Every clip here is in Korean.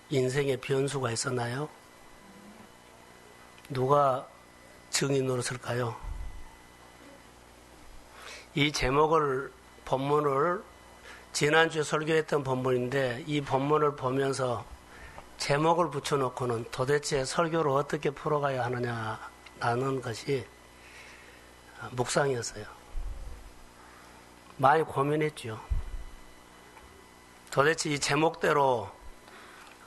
인생에 변수가 있었나요? 누가 증인 노릇을까요? 이 제목을, 본문을 지난주에 설교했던 본문인데 이 본문을 보면서 제목을 붙여놓고는 도대체 설교를 어떻게 풀어가야 하느냐라는 것이 묵상이었어요. 많이 고민했죠. 도대체 이 제목대로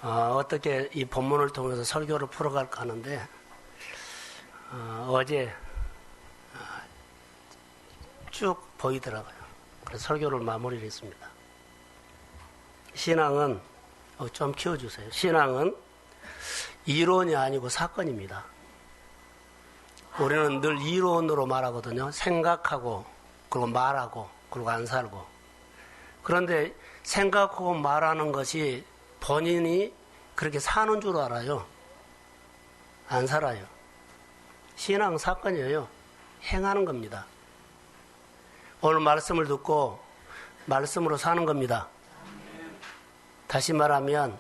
어떻게 이 본문을 통해서 설교를 풀어갈까 하는데 어제 쭉 보이더라고요. 그래서 설교를 마무리를 했습니다. 신앙은 좀 키워주세요. 신앙은 이론이 아니고 사건입니다. 우리는 늘 이론으로 말하거든요. 생각하고 그리고 말하고 그리고 안 살고. 그런데 생각하고 말하는 것이 본인이 그렇게 사는 줄 알아요. 안 살아요. 신앙 사건이에요. 행하는 겁니다. 오늘 말씀을 듣고 말씀으로 사는 겁니다. 다시 말하면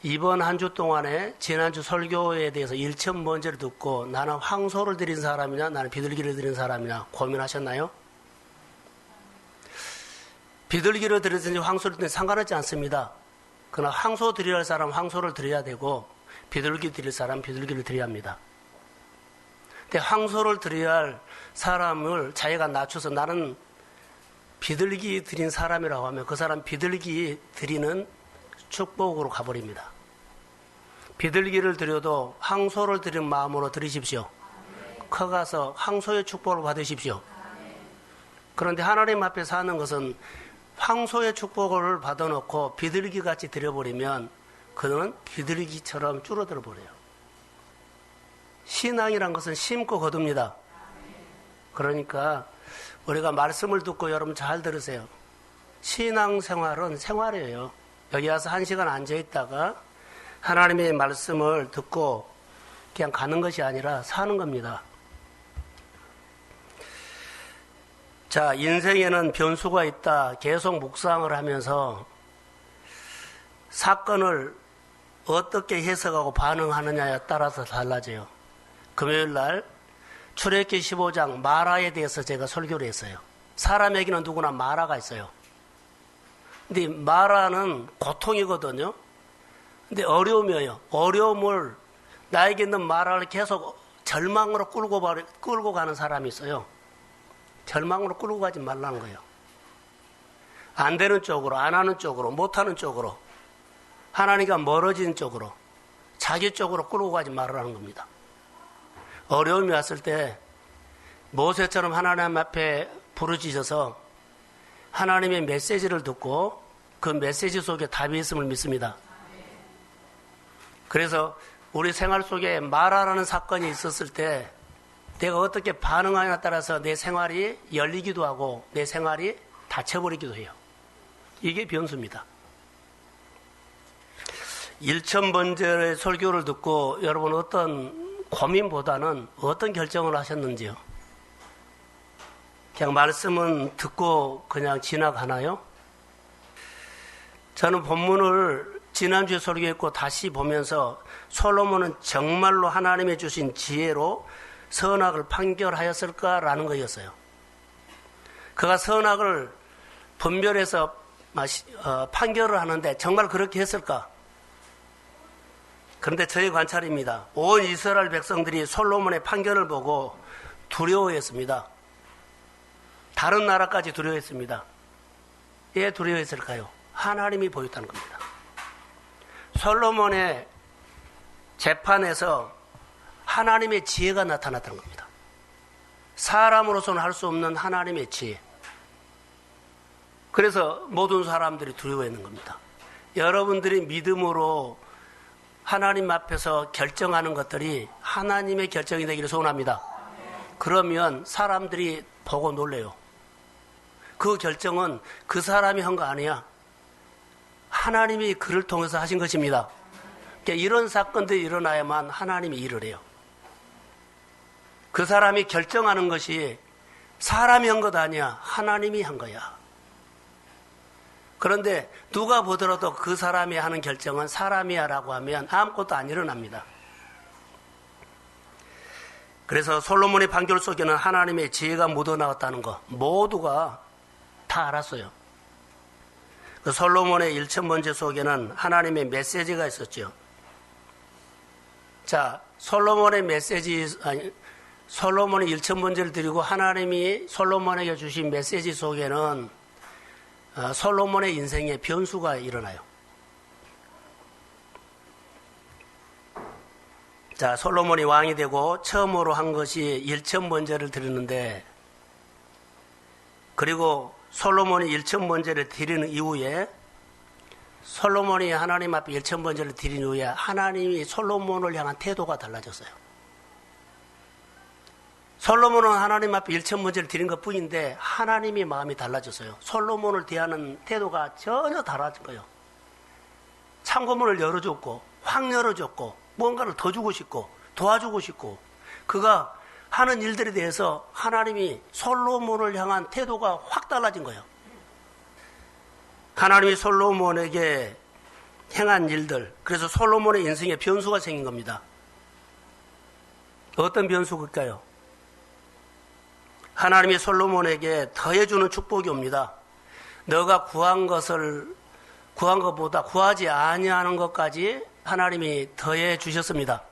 이번 한 주 동안에 지난주 설교에 대해서 1,000번째를 듣고 나는 황소를 드린 사람이냐 나는 비둘기를 드린 사람이냐 고민하셨나요? 비둘기를 드리든지 황소를 드리든지 상관하지 않습니다. 그러나 황소 드려야 할 사람 황소를 드려야 되고 비둘기 드릴 사람 비둘기를 드려야 합니다. 근데 황소를 드려야 할 사람을 자기가 낮춰서 나는 비둘기 드린 사람이라고 하면 그 사람 비둘기 드리는 축복으로 가버립니다. 비둘기를 드려도 황소를 드리는 마음으로 드리십시오. 커가서 황소의 축복을 받으십시오. 그런데 하나님 앞에 사는 것은 황소의 축복을 받아놓고 비둘기같이 드려버리면 그는 비둘기처럼 줄어들어 버려요. 신앙이란 것은 심고 거둡니다. 그러니까 우리가 말씀을 듣고 여러분 잘 들으세요. 신앙생활은 생활이에요. 여기 와서 1시간 앉아있다가 하나님의 말씀을 듣고 그냥 가는 것이 아니라 사는 겁니다. 자, 인생에는 변수가 있다. 계속 묵상을 하면서 사건을 어떻게 해석하고 반응하느냐에 따라서 달라져요. 금요일 날 출애굽기 15장 마라에 대해서 제가 설교를 했어요. 사람에게는 누구나 마라가 있어요. 근데 마라는 고통이거든요. 근데 어려움이에요. 어려움을 나에게 있는 마라를 계속 절망으로 끌고 가는 사람이 있어요. 절망으로 끌고 가지 말라는 거예요. 안 되는 쪽으로, 안 하는 쪽으로, 못하는 쪽으로, 하나님과 멀어지는 쪽으로, 자기 쪽으로 끌고 가지 말라는 겁니다. 어려움이 왔을 때 모세처럼 하나님 앞에 부르짖어서 하나님의 메시지를 듣고 그 메시지 속에 답이 있음을 믿습니다. 그래서 우리 생활 속에 마라라는 사건이 있었을 때 내가 어떻게 반응하냐에 따라서 내 생활이 열리기도 하고 내 생활이 닫혀버리기도 해요. 이게 변수입니다. 1,000번째의 설교를 듣고 여러분 어떤 고민보다는 어떤 결정을 하셨는지요? 그냥 말씀은 듣고 그냥 지나가나요? 저는 본문을 지난주에 설교했고 다시 보면서 솔로몬은 정말로 하나님이 주신 지혜로 선악을 판결하였을까라는 거였어요. 그가 선악을 분별해서 판결을 하는데 정말 그렇게 했을까? 그런데 저의 관찰입니다. 온 이스라엘 백성들이 솔로몬의 판결을 보고 두려워했습니다. 다른 나라까지 두려워했습니다. 왜 두려워했을까요? 하나님이 보였다는 겁니다. 솔로몬의 재판에서 하나님의 지혜가 나타났다는 겁니다. 사람으로서는 할 수 없는 하나님의 지혜. 그래서 모든 사람들이 두려워했는 겁니다. 여러분들이 믿음으로 하나님 앞에서 결정하는 것들이 하나님의 결정이 되기를 소원합니다. 그러면 사람들이 보고 놀래요. 그 결정은 그 사람이 한 거 아니야. 하나님이 그를 통해서 하신 것입니다. 그러니까 이런 사건들이 일어나야만 하나님이 일을 해요. 그 사람이 결정하는 것이 사람이 한 것 아니야. 하나님이 한 거야. 그런데 누가 보더라도 그 사람이 하는 결정은 사람이야 라고 하면 아무것도 안 일어납니다. 그래서 솔로몬의 판결 속에는 하나님의 지혜가 묻어나왔다는 거 모두가 다 알았어요. 그 솔로몬의 일천번제 속에는 하나님의 메시지가 있었죠. 자, 솔로몬의 일천번제를 드리고 하나님이 솔로몬에게 주신 메시지 속에는 솔로몬의 인생에 변수가 일어나요. 자, 솔로몬이 왕이 되고 처음으로 한 것이 일천번제를 드리는데, 그리고 솔로몬이 일천번제를 드리는 이후에 솔로몬이 하나님 앞에 일천번제를 드린 이후에 하나님이 솔로몬을 향한 태도가 달라졌어요. 솔로몬은 하나님 앞에 일천번제를 드린 것 뿐인데 하나님이 마음이 달라졌어요. 솔로몬을 대하는 태도가 전혀 달라진 거예요. 창고문을 열어줬고 확 열어줬고 뭔가를 더 주고 싶고 도와주고 싶고, 그가 하는 일들에 대해서 하나님이 솔로몬을 향한 태도가 확 달라진 거예요. 하나님이 솔로몬에게 행한 일들, 그래서 솔로몬의 인생에 변수가 생긴 겁니다. 어떤 변수일까요? 하나님이 솔로몬에게 더해주는 축복이 옵니다. 너가 구한 것보다 구하지 아니하는 것까지 하나님이 더해 주셨습니다.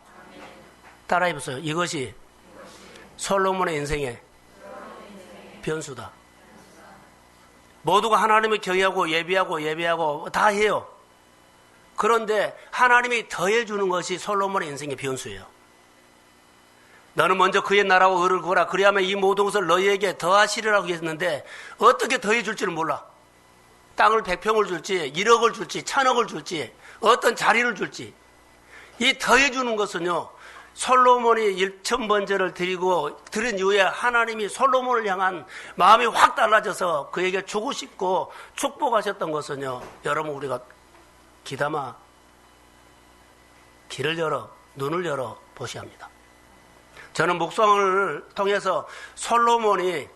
따라해 보세요. 이것이 솔로몬의 인생의 변수다. 모두가 하나님을 경외하고 예배하고 다 해요. 그런데 하나님이 더해 주는 것이 솔로몬의 인생의 변수예요. 너는 먼저 그의 나라와 의를 구하라. 그리하면 이 모든 것을 너희에게 더하시리라고 했는데 어떻게 더해 줄지를 몰라. 땅을 100평을 줄지 1억을 줄지 1000억을 줄지 어떤 자리를 줄지. 이 더해 주는 것은요, 솔로몬이 일천번제를 드린 이후에 하나님이 솔로몬을 향한 마음이 확 달라져서 그에게 주고 싶고 축복하셨던 것은요, 여러분 우리가 귀담아 귀를 열어 눈을 열어 보셔야 합니다. 저는 묵상을 통해서 솔로몬이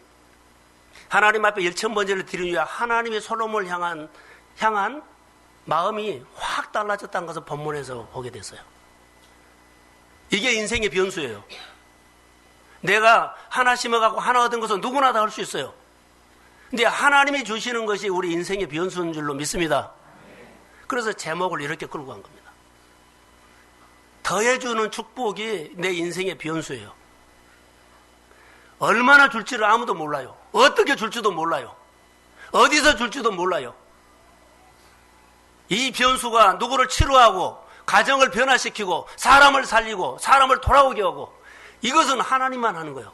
하나님 앞에 일천번제를 드린 이후에 하나님이 솔로몬을 향한 마음이 확 달라졌다는 것을 본문에서 보게 됐어요. 이게 인생의 변수예요. 내가 하나 심어갖고 하나 얻은 것은 누구나 다 할 수 있어요. 근데 하나님이 주시는 것이 우리 인생의 변수인 줄로 믿습니다. 그래서 제목을 이렇게 끌고 간 겁니다. 더해주는 축복이 내 인생의 변수예요. 얼마나 줄지를 아무도 몰라요. 어떻게 줄지도 몰라요. 어디서 줄지도 몰라요. 이 변수가 누구를 치료하고 가정을 변화시키고 사람을 살리고 사람을 돌아오게 하고, 이것은 하나님만 하는 거예요.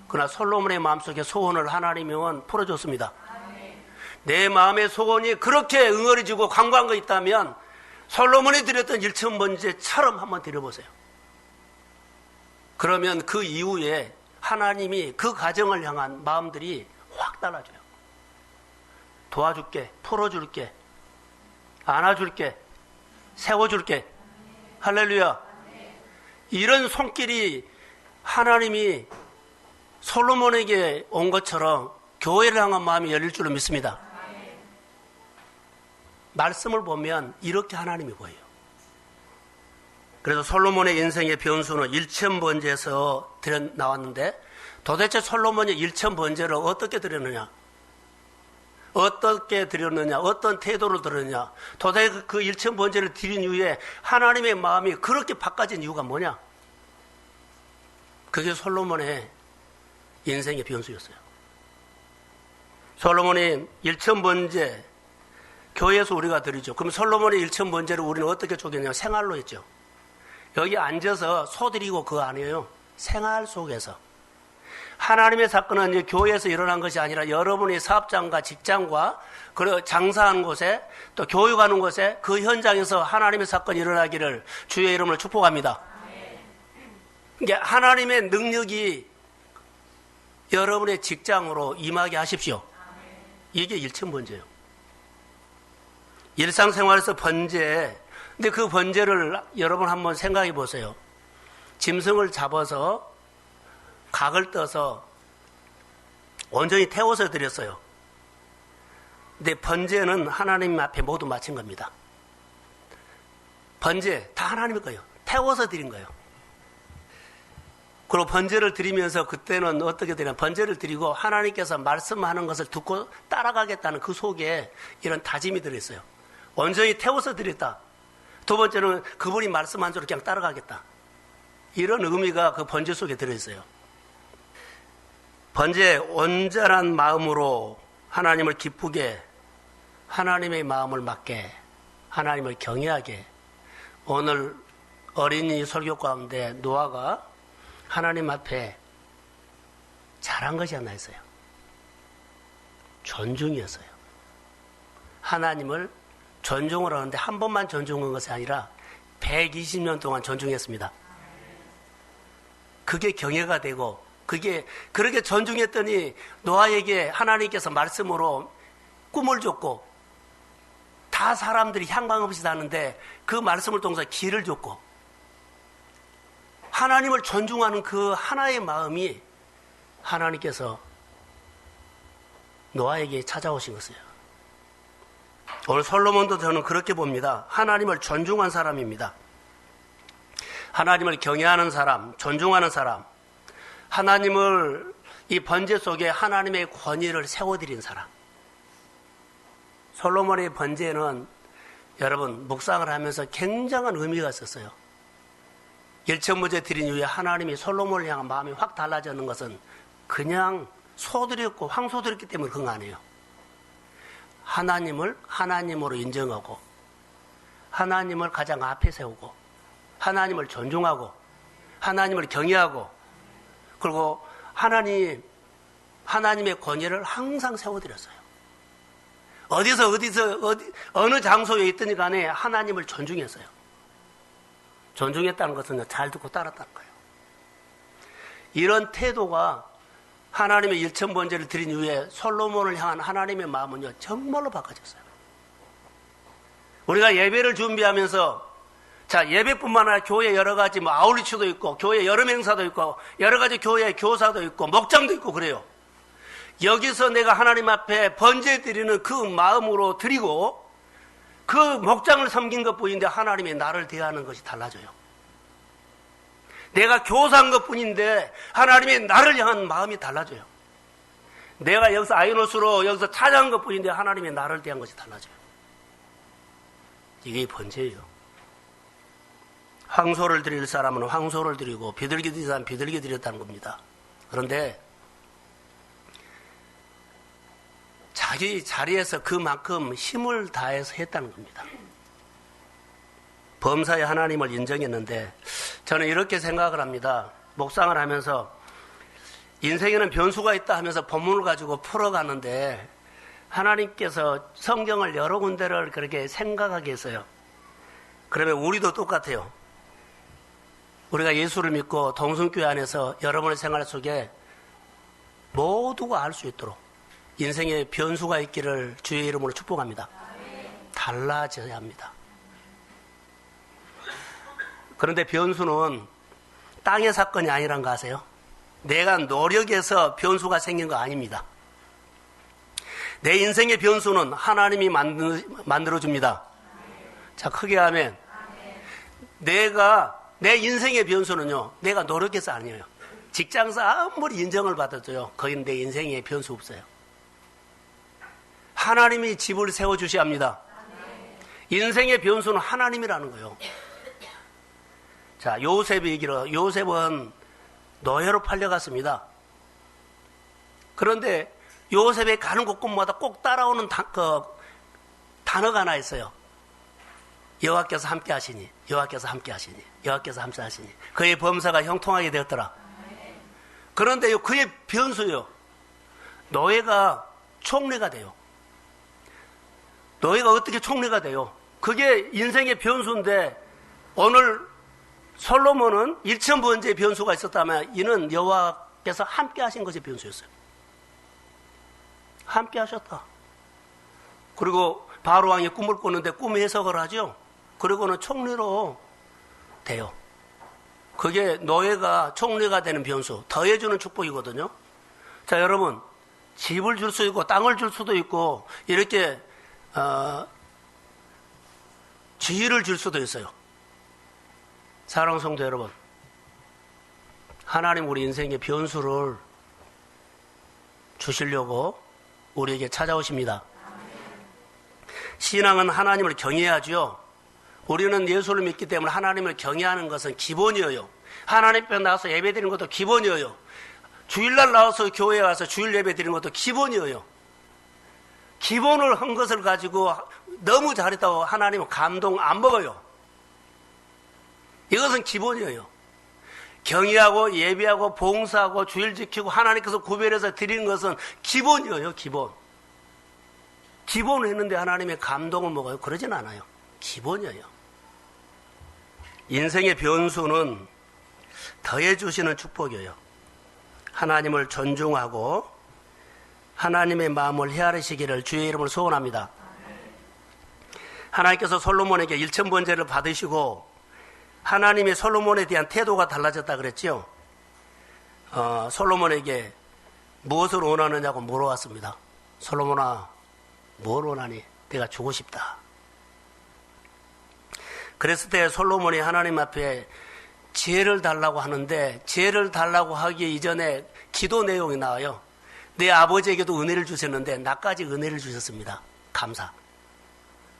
그러나 솔로몬의 마음속에 소원을 하나님은 풀어줬습니다. 내 마음의 소원이 그렇게 응어리지고 간과한 거 있다면 솔로몬이 드렸던 일천번제처럼 한번 드려보세요. 그러면 그 이후에 하나님이 그 가정을 향한 마음들이 확 달라져요. 도와줄게, 풀어줄게, 안아줄게, 세워줄게. 할렐루야. 이런 손길이 하나님이 솔로몬에게 온 것처럼 교회를 향한 마음이 열릴 줄로 믿습니다. 말씀을 보면 이렇게 하나님이 보여요. 그래서 솔로몬의 인생의 변수는 일천번제에서 나왔는데, 도대체 솔로몬이 일천번제를 어떻게 드렸느냐? 어떤 태도를 드렸느냐? 도대체 그 일천번제를 드린 이후에 하나님의 마음이 그렇게 바꿔진 이유가 뭐냐? 그게 솔로몬의 인생의 변수였어요. 솔로몬이 일천번제, 교회에서 우리가 드리죠. 그럼 솔로몬의 일천번제를 우리는 어떻게 쪼개냐? 생활로 했죠. 여기 앉아서 소드리고 그거 아니에요. 생활 속에서. 하나님의 사건은 이제 교회에서 일어난 것이 아니라 여러분의 사업장과 직장과 그리고 장사하는 곳에 또 교육하는 곳에 그 현장에서 하나님의 사건이 일어나기를 주의 이름으로 축복합니다. 그러니까 하나님의 능력이 여러분의 직장으로 임하게 하십시오. 이게 일천번제예요. 일상생활에서 번제. 근데 그 번제를 여러분 한번 생각해 보세요. 짐승을 잡아서 각을 떠서 온전히 태워서 드렸어요. 근데 번제는 하나님 앞에 모두 마친 겁니다. 번제 다 하나님의 거예요. 태워서 드린 거예요. 그리고 번제를 드리면서 그때는 어떻게 되냐, 번제를 드리고 하나님께서 말씀하는 것을 듣고 따라가겠다는 그 속에 이런 다짐이 들어있어요. 온전히 태워서 드렸다. 두 번째는 그분이 말씀한 대로 그냥 따라가겠다. 이런 의미가 그 번제 속에 들어있어요. 번제, 온전한 마음으로 하나님을 기쁘게, 하나님의 마음을 맡게, 하나님을 경외하게. 오늘 어린이 설교 가운데 노아가 하나님 앞에 잘한 것이 하나 있어요. 존중이었어요. 하나님을 존중을 하는데 한 번만 존중한 것이 아니라 120년 동안 존중했습니다. 그게 경외가 되고, 그게 그렇게 존중했더니 노아에게 하나님께서 말씀으로 꿈을 줬고, 다 사람들이 향방 없이 사는데 그 말씀을 통해서 길을 줬고, 하나님을 존중하는 그 하나의 마음이 하나님께서 노아에게 찾아오신 것이에요. 오늘 솔로몬도 저는 그렇게 봅니다. 하나님을 존중한 사람입니다. 하나님을 경외하는 사람, 존중하는 사람, 하나님을 이 번제 속에 하나님의 권위를 세워드린 사람. 솔로몬의 번제는 여러분 묵상을 하면서 굉장한 의미가 있었어요. 일천번제 드린 이후에 하나님이 솔로몬을 향한 마음이 확 달라지는 것은 그냥 소드렸고 황소드렸기 때문에 그런 거 아니에요. 하나님을 하나님으로 인정하고, 하나님을 가장 앞에 세우고, 하나님을 존중하고, 하나님을 경외하고, 그리고 하나님의 권위를 항상 세워드렸어요. 어느 장소에 있든지 간에 하나님을 존중했어요. 존중했다는 것은 잘 듣고 따랐다는 거예요. 이런 태도가 하나님의 일천번제를 드린 이후에 솔로몬을 향한 하나님의 마음은요, 정말로 바꿔졌어요. 우리가 예배를 준비하면서, 자, 예배뿐만 아니라 교회 여러 가지 아울리치도 있고, 교회 여름 행사도 있고, 여러 가지 교회 교사도 있고, 목장도 있고 그래요. 여기서 내가 하나님 앞에 번제 드리는 그 마음으로 드리고, 그 목장을 섬긴 것뿐인데 하나님이 나를 대하는 것이 달라져요. 내가 교사한 것뿐인데 하나님이 나를 향한 마음이 달라져요. 내가 여기서 아이노스로 여기서 찾아한 것뿐인데 하나님이 나를 대한 것이 달라져요. 이게 번제예요. 황소를 드릴 사람은 황소를 드리고 비둘기 드릴 사람은 비둘기 드렸다는 겁니다. 그런데 자기 자리에서 그만큼 힘을 다해서 했다는 겁니다. 범사에 하나님을 인정했는데, 저는 이렇게 생각을 합니다. 묵상을 하면서 인생에는 변수가 있다 하면서 본문을 가지고 풀어가는데, 하나님께서 성경을 여러 군데를 그렇게 생각하게 했어요. 그러면 우리도 똑같아요. 우리가 예수를 믿고 동성교회 안에서 여러분의 생활 속에 모두가 알 수 있도록 인생에 변수가 있기를 주의 이름으로 축복합니다. 달라져야 합니다. 그런데 변수는 땅의 사건이 아니란 거 아세요? 내가 노력해서 변수가 생긴 거 아닙니다. 내 인생의 변수는 하나님이 만들어줍니다. 자, 크게 하면 내 인생의 변수는요, 내가 노력해서 아니에요. 직장에서 아무리 인정을 받아줘요, 거기는 내 인생에 변수 없어요. 하나님이 집을 세워주셔야 합니다. 인생의 변수는 하나님이라는 거예요. 자, 요셉의 얘기로, 요셉은 노예로 팔려갔습니다. 그런데 요셉이 가는 곳곳마다 꼭 따라오는 단어가 하나 있어요. 여호와께서 함께 하시니, 여호와께서 함께 하시니, 여호와께서 함께 하시니. 그의 범사가 형통하게 되었더라. 그런데 그의 변수요, 노예가 총리가 돼요. 노예가 어떻게 총리가 돼요? 그게 인생의 변수인데, 오늘 솔로몬은 일천번제의 변수가 있었다면 이는 여호와께서 함께 하신 것이 변수였어요. 함께 하셨다. 그리고 바로 왕이 꿈을 꾸는데 꿈 해석을 하죠. 그리고는 총리로 돼요. 그게 노예가 총리가 되는 변수, 더해주는 축복이거든요. 자, 여러분, 집을 줄 수 있고 땅을 줄 수도 있고 이렇게 지위를 줄 수도 있어요. 사랑하는 성도 여러분, 하나님 우리 인생의 변수를 주시려고 우리에게 찾아오십니다. 신앙은 하나님을 경외하죠. 우리는 예수를 믿기 때문에 하나님을 경외하는 것은 기본이에요. 하나님 앞에 나와서 예배 드리는 것도 기본이에요. 주일날 나와서 교회에 와서 주일 예배 드리는 것도 기본이에요. 기본을 한 것을 가지고 너무 잘했다고 하나님은 감동 안 먹어요. 이것은 기본이에요. 경의하고 예배하고 봉사하고 주일 지키고 하나님께서 구별해서 드리는 것은 기본이에요. 기본. 기본을 했는데 하나님의 감동을 먹어요? 그러진 않아요. 기본이에요. 인생의 변수는 더해 주시는 축복이에요. 하나님을 존중하고 하나님의 마음을 헤아리시기를 주의 이름으로 소원합니다. 하나님께서 솔로몬에게 1000번제를 받으시고 하나님이 솔로몬에 대한 태도가 달라졌다 그랬죠. 솔로몬에게 무엇을 원하느냐고 물어왔습니다. 솔로몬아, 뭘 원하니? 내가 주고 싶다. 그랬을 때 솔로몬이 하나님 앞에 지혜를 달라고 하는데, 지혜를 달라고 하기 이전에 기도 내용이 나와요. 내 아버지에게도 은혜를 주셨는데 나까지 은혜를 주셨습니다. 감사.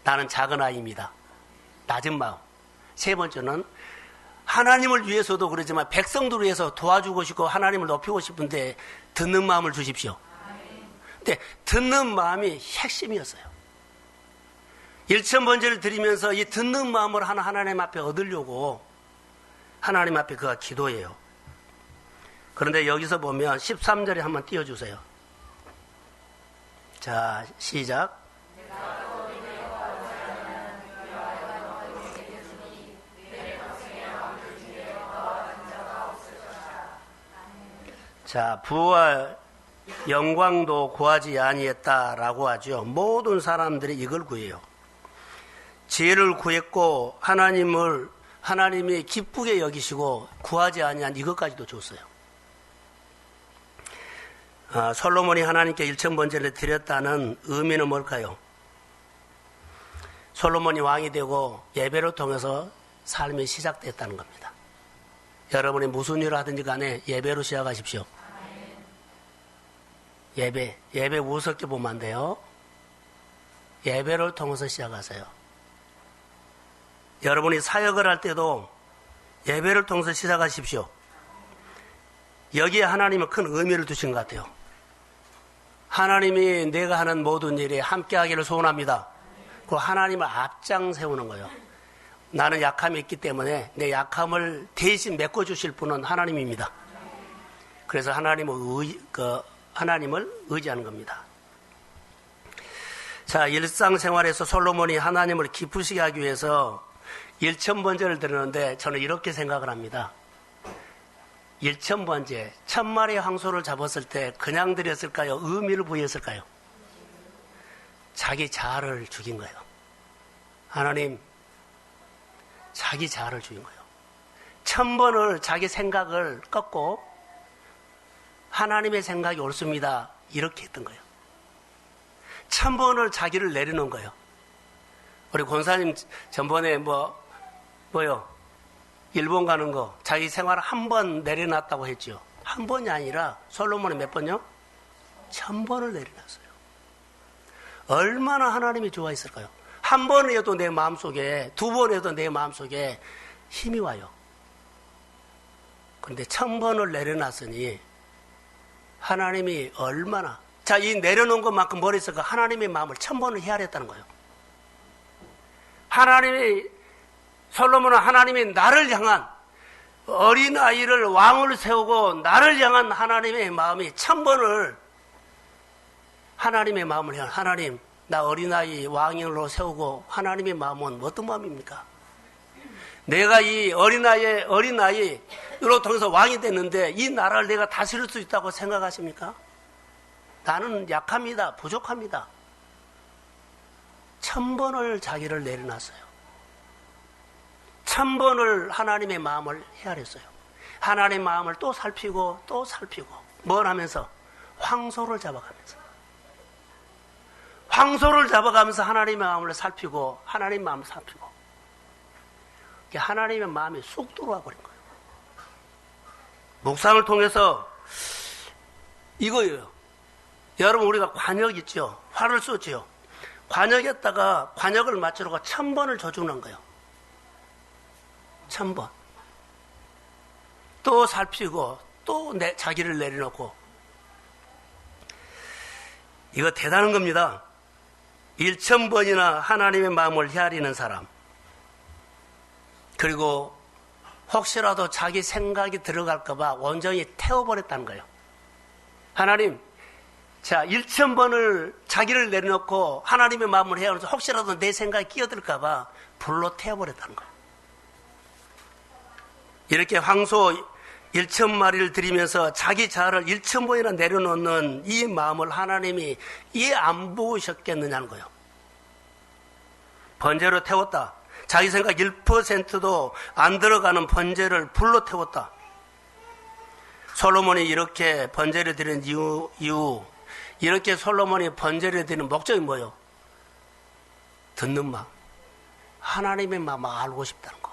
나는 작은 아이입니다. 낮은 마음. 세 번째는 하나님을 위해서도 그러지만 백성들을 위해서 도와주고 싶고 하나님을 높이고 싶은데 듣는 마음을 주십시오. 근데 듣는 마음이 핵심이었어요. 1000번제를 드리면서 이 듣는 마음을 하나님 앞에 얻으려고 하나님 앞에 그가 기도해요. 그런데 여기서 보면 13절에 한번 띄워주세요. 자, 시작. 자, 부와 영광도 구하지 아니했다라고 하죠. 모든 사람들이 이걸 구해요. 지혜를 구했고 하나님이 기쁘게 여기시고 구하지 아니한 이것까지도 줬어요. 솔로몬이 하나님께 1000번제를 드렸다는 의미는 뭘까요? 솔로몬이 왕이 되고 예배를 통해서 삶이 시작됐다는 겁니다. 여러분이 무슨 일을 하든지 간에 예배로 시작하십시오. 예배 우습게 보면 안 돼요. 예배를 통해서 시작하세요. 여러분이 사역을 할 때도 예배를 통해서 시작하십시오. 여기에 하나님은 큰 의미를 두신 것 같아요. 하나님이 내가 하는 모든 일에 함께하기를 소원합니다. 그 하나님을 앞장 세우는 거예요. 나는 약함이 있기 때문에 내 약함을 대신 메꿔주실 분은 하나님입니다. 그래서 하나님을 의지하는 겁니다. 자, 일상생활에서 솔로몬이 하나님을 기쁘시게 하기 위해서 1000번제를 드리는데 저는 이렇게 생각을 합니다. 1000번제, 1000마리의 황소를 잡았을 때 그냥 드렸을까요? 의미를 부여했을까요? 자기 자아를 죽인 거예요. 하나님, 자기 자아를 죽인 거예요. 1000번을 자기 생각을 꺾고 하나님의 생각이 옳습니다. 이렇게 했던 거예요. 1000번을 자기를 내려놓은 거예요. 우리 권사님 전번에 뭐요? 일본 가는 거 자기 생활을 한 번 내려놨다고 했죠. 한 번이 아니라 솔로몬이 몇 번요? 1000번을 내려놨어요. 얼마나 하나님이 좋아했을까요? 한 번 해도 내 마음속에, 두 번 해도 내 마음속에 힘이 와요. 그런데 1000번을 내려놨으니 하나님이 얼마나, 자, 이 내려놓은 것만큼 머릿속에 하나님의 마음을 1000번을 헤아렸다는 거예요. 솔로몬은 하나님이 나를 향한 어린아이를 왕을 세우고 나를 향한 하나님의 마음이 1000번을 하나님의 마음을 향한, 하나님, 나 어린아이 왕으로 세우고 하나님의 마음은 어떤 마음입니까? 내가 이 어린아이로 통해서 왕이 됐는데 이 나라를 내가 다스릴 수 있다고 생각하십니까? 나는 약합니다. 부족합니다. 1000번을 자기를 내려놨어요. 1000번을 하나님의 마음을 헤아렸어요. 하나님의 마음을 또 살피고 뭘 하면서 황소를 잡아가면서. 황소를 잡아가면서 하나님의 마음을 살피고 하나님 마음을 살피고 하나님의 마음이 쑥 들어와 버린 거예요. 묵상을 통해서 이거예요. 여러분 우리가 관역 있죠. 활을 쏘죠. 관역에다가 관역을 맞추려고 1000번을 조준한 거예요. 1000번. 또 살피고 또 자기를 내려놓고. 이거 대단한 겁니다. 1000번이나 하나님의 마음을 헤아리는 사람. 그리고 혹시라도 자기 생각이 들어갈까봐 온전히 태워버렸다는 거예요. 하나님, 자, 1000번을 자기를 내려놓고 하나님의 마음을 헤아려서 혹시라도 내 생각이 끼어들까봐 불로 태워버렸다는 거예요. 이렇게 황소 1000마리를 드리면서 자기 자아를 1000번이나 내려놓는 이 마음을 하나님이 이해 안 보셨겠느냐는 거예요. 번제로 태웠다. 자기 생각 1%도 안 들어가는 번제를 불로 태웠다. 솔로몬이 이렇게 번제를 드리는 이유, 이렇게 솔로몬이 번제를 드리는 목적이 뭐예요? 듣는 마음. 하나님의 마음을 알고 싶다는 거.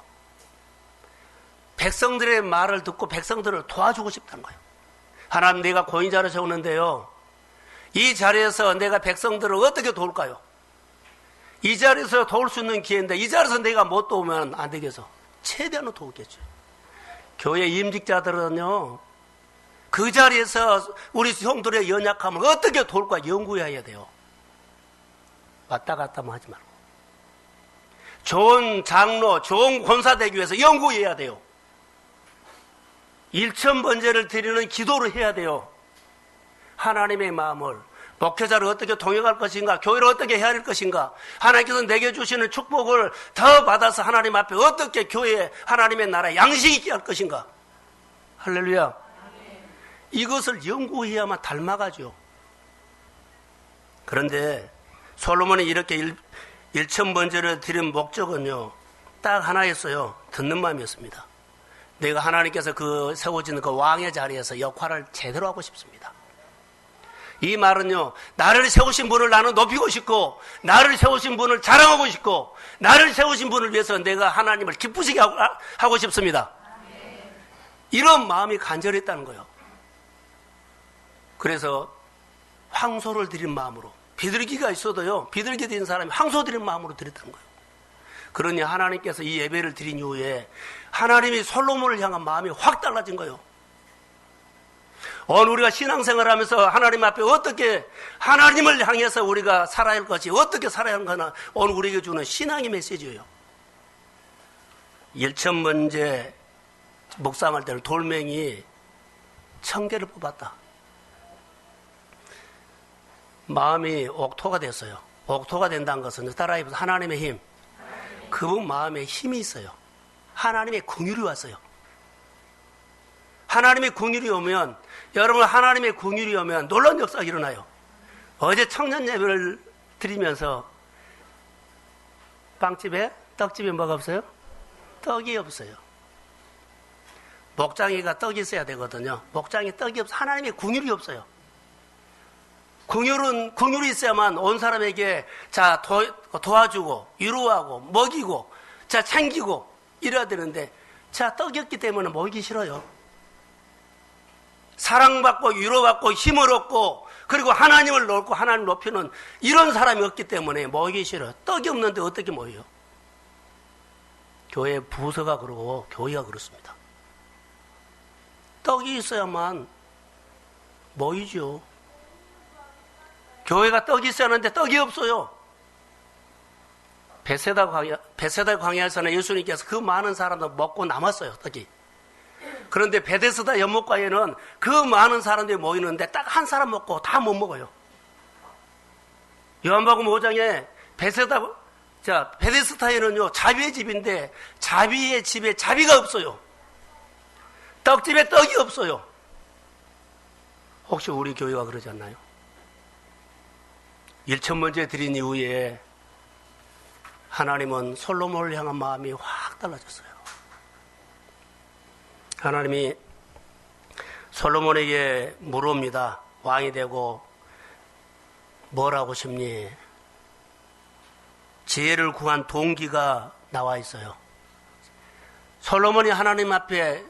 백성들의 말을 듣고 백성들을 도와주고 싶다는 거예요. 하나님, 내가 고인자로 세우는데요, 이 자리에서 내가 백성들을 어떻게 도울까요? 이 자리에서 도울 수 있는 기회인데 이 자리에서 내가 못 도우면 안 되겠어. 최대한으로 도우겠죠. 교회 임직자들은요, 그 자리에서 우리 성도들의 연약함을 어떻게 도울까 연구해야 돼요. 왔다 갔다만 하지 말고. 좋은 장로, 좋은 권사 되기 위해서 연구해야 돼요. 1000번제를 드리는 기도를 해야 돼요. 하나님의 마음을, 목회자를 어떻게 동역할 것인가, 교회를 어떻게 해야 할 것인가, 하나님께서 내게 주시는 축복을 더 받아서 하나님 앞에 어떻게 교회에 하나님의 나라에 양식 있게 할 것인가. 할렐루야. 이것을 연구해야만 닮아가죠. 그런데 솔로몬이 이렇게 1000번제를 드린 목적은요, 딱 하나였어요. 듣는 마음이었습니다. 내가 하나님께서 세워진 그 왕의 자리에서 역할을 제대로 하고 싶습니다. 이 말은요, 나를 세우신 분을 나는 높이고 싶고, 나를 세우신 분을 자랑하고 싶고, 나를 세우신 분을 위해서 내가 하나님을 기쁘시게 하고 싶습니다. 이런 마음이 간절했다는 거예요. 그래서 황소를 드린 마음으로, 비둘기가 있어도요, 비둘기 드린 사람이 황소 드린 마음으로 드렸다는 거예요. 그러니 하나님께서 이 예배를 드린 이후에 하나님이 솔로몬을 향한 마음이 확 달라진 거예요. 오늘 우리가 신앙생활을 하면서 하나님 앞에 어떻게 하나님을 향해서 우리가 살아야 할 것이 어떻게 살아야 하는가, 오늘 우리에게 주는 신앙의 메시지예요. 1000번째 묵상할 때는 돌멩이 1000개를 뽑았다. 마음이 옥토가 됐어요. 옥토가 된다는 것은 따라해보세요. 하나님의 힘. 그분 마음에 힘이 있어요. 하나님의 긍휼이 왔어요. 하나님의 긍휼이 오면, 여러분 하나님의 긍휼이 오면 놀라운 역사가 일어나요. 어제 청년 예배를 드리면서 빵집에, 떡집에 뭐가 없어요? 떡이 없어요. 목장이가 떡이 있어야 되거든요. 목장에 떡이 없어. 하나님의 긍휼이 없어요. 긍휼이 있어야만 온 사람에게 도와주고 위로하고 먹이고 챙기고 이래야 되는데, 떡이 없기 때문에 먹이기 싫어요. 사랑받고 위로받고 힘을 얻고 그리고 하나님을 놓고 하나님 높이는 이런 사람이 없기 때문에 먹이기 싫어요. 떡이 없는데 어떻게 모여요? 교회 부서가 그러고 교회가 그렇습니다. 떡이 있어야만 모이죠. 교회가 떡이 있어야 하는데 떡이 없어요. 베세다 광야에서는 예수님께서 그 많은 사람들 먹고 남았어요, 떡이. 그런데 베데스다 연못가에는 그 많은 사람들이 모이는데 딱 한 사람 먹고 다 못 먹어요. 요한복음 5장에 베데스다에는요, 자비의 집인데 자비의 집에 자비가 없어요. 떡집에 떡이 없어요. 혹시 우리 교회가 그러지 않나요? 1000번째 드린 이후에 하나님은 솔로몬을 향한 마음이 확 달라졌어요. 하나님이 솔로몬에게 물어옵니다. 왕이 되고 뭘 하고 싶니? 지혜를 구한 동기가 나와 있어요. 솔로몬이 하나님 앞에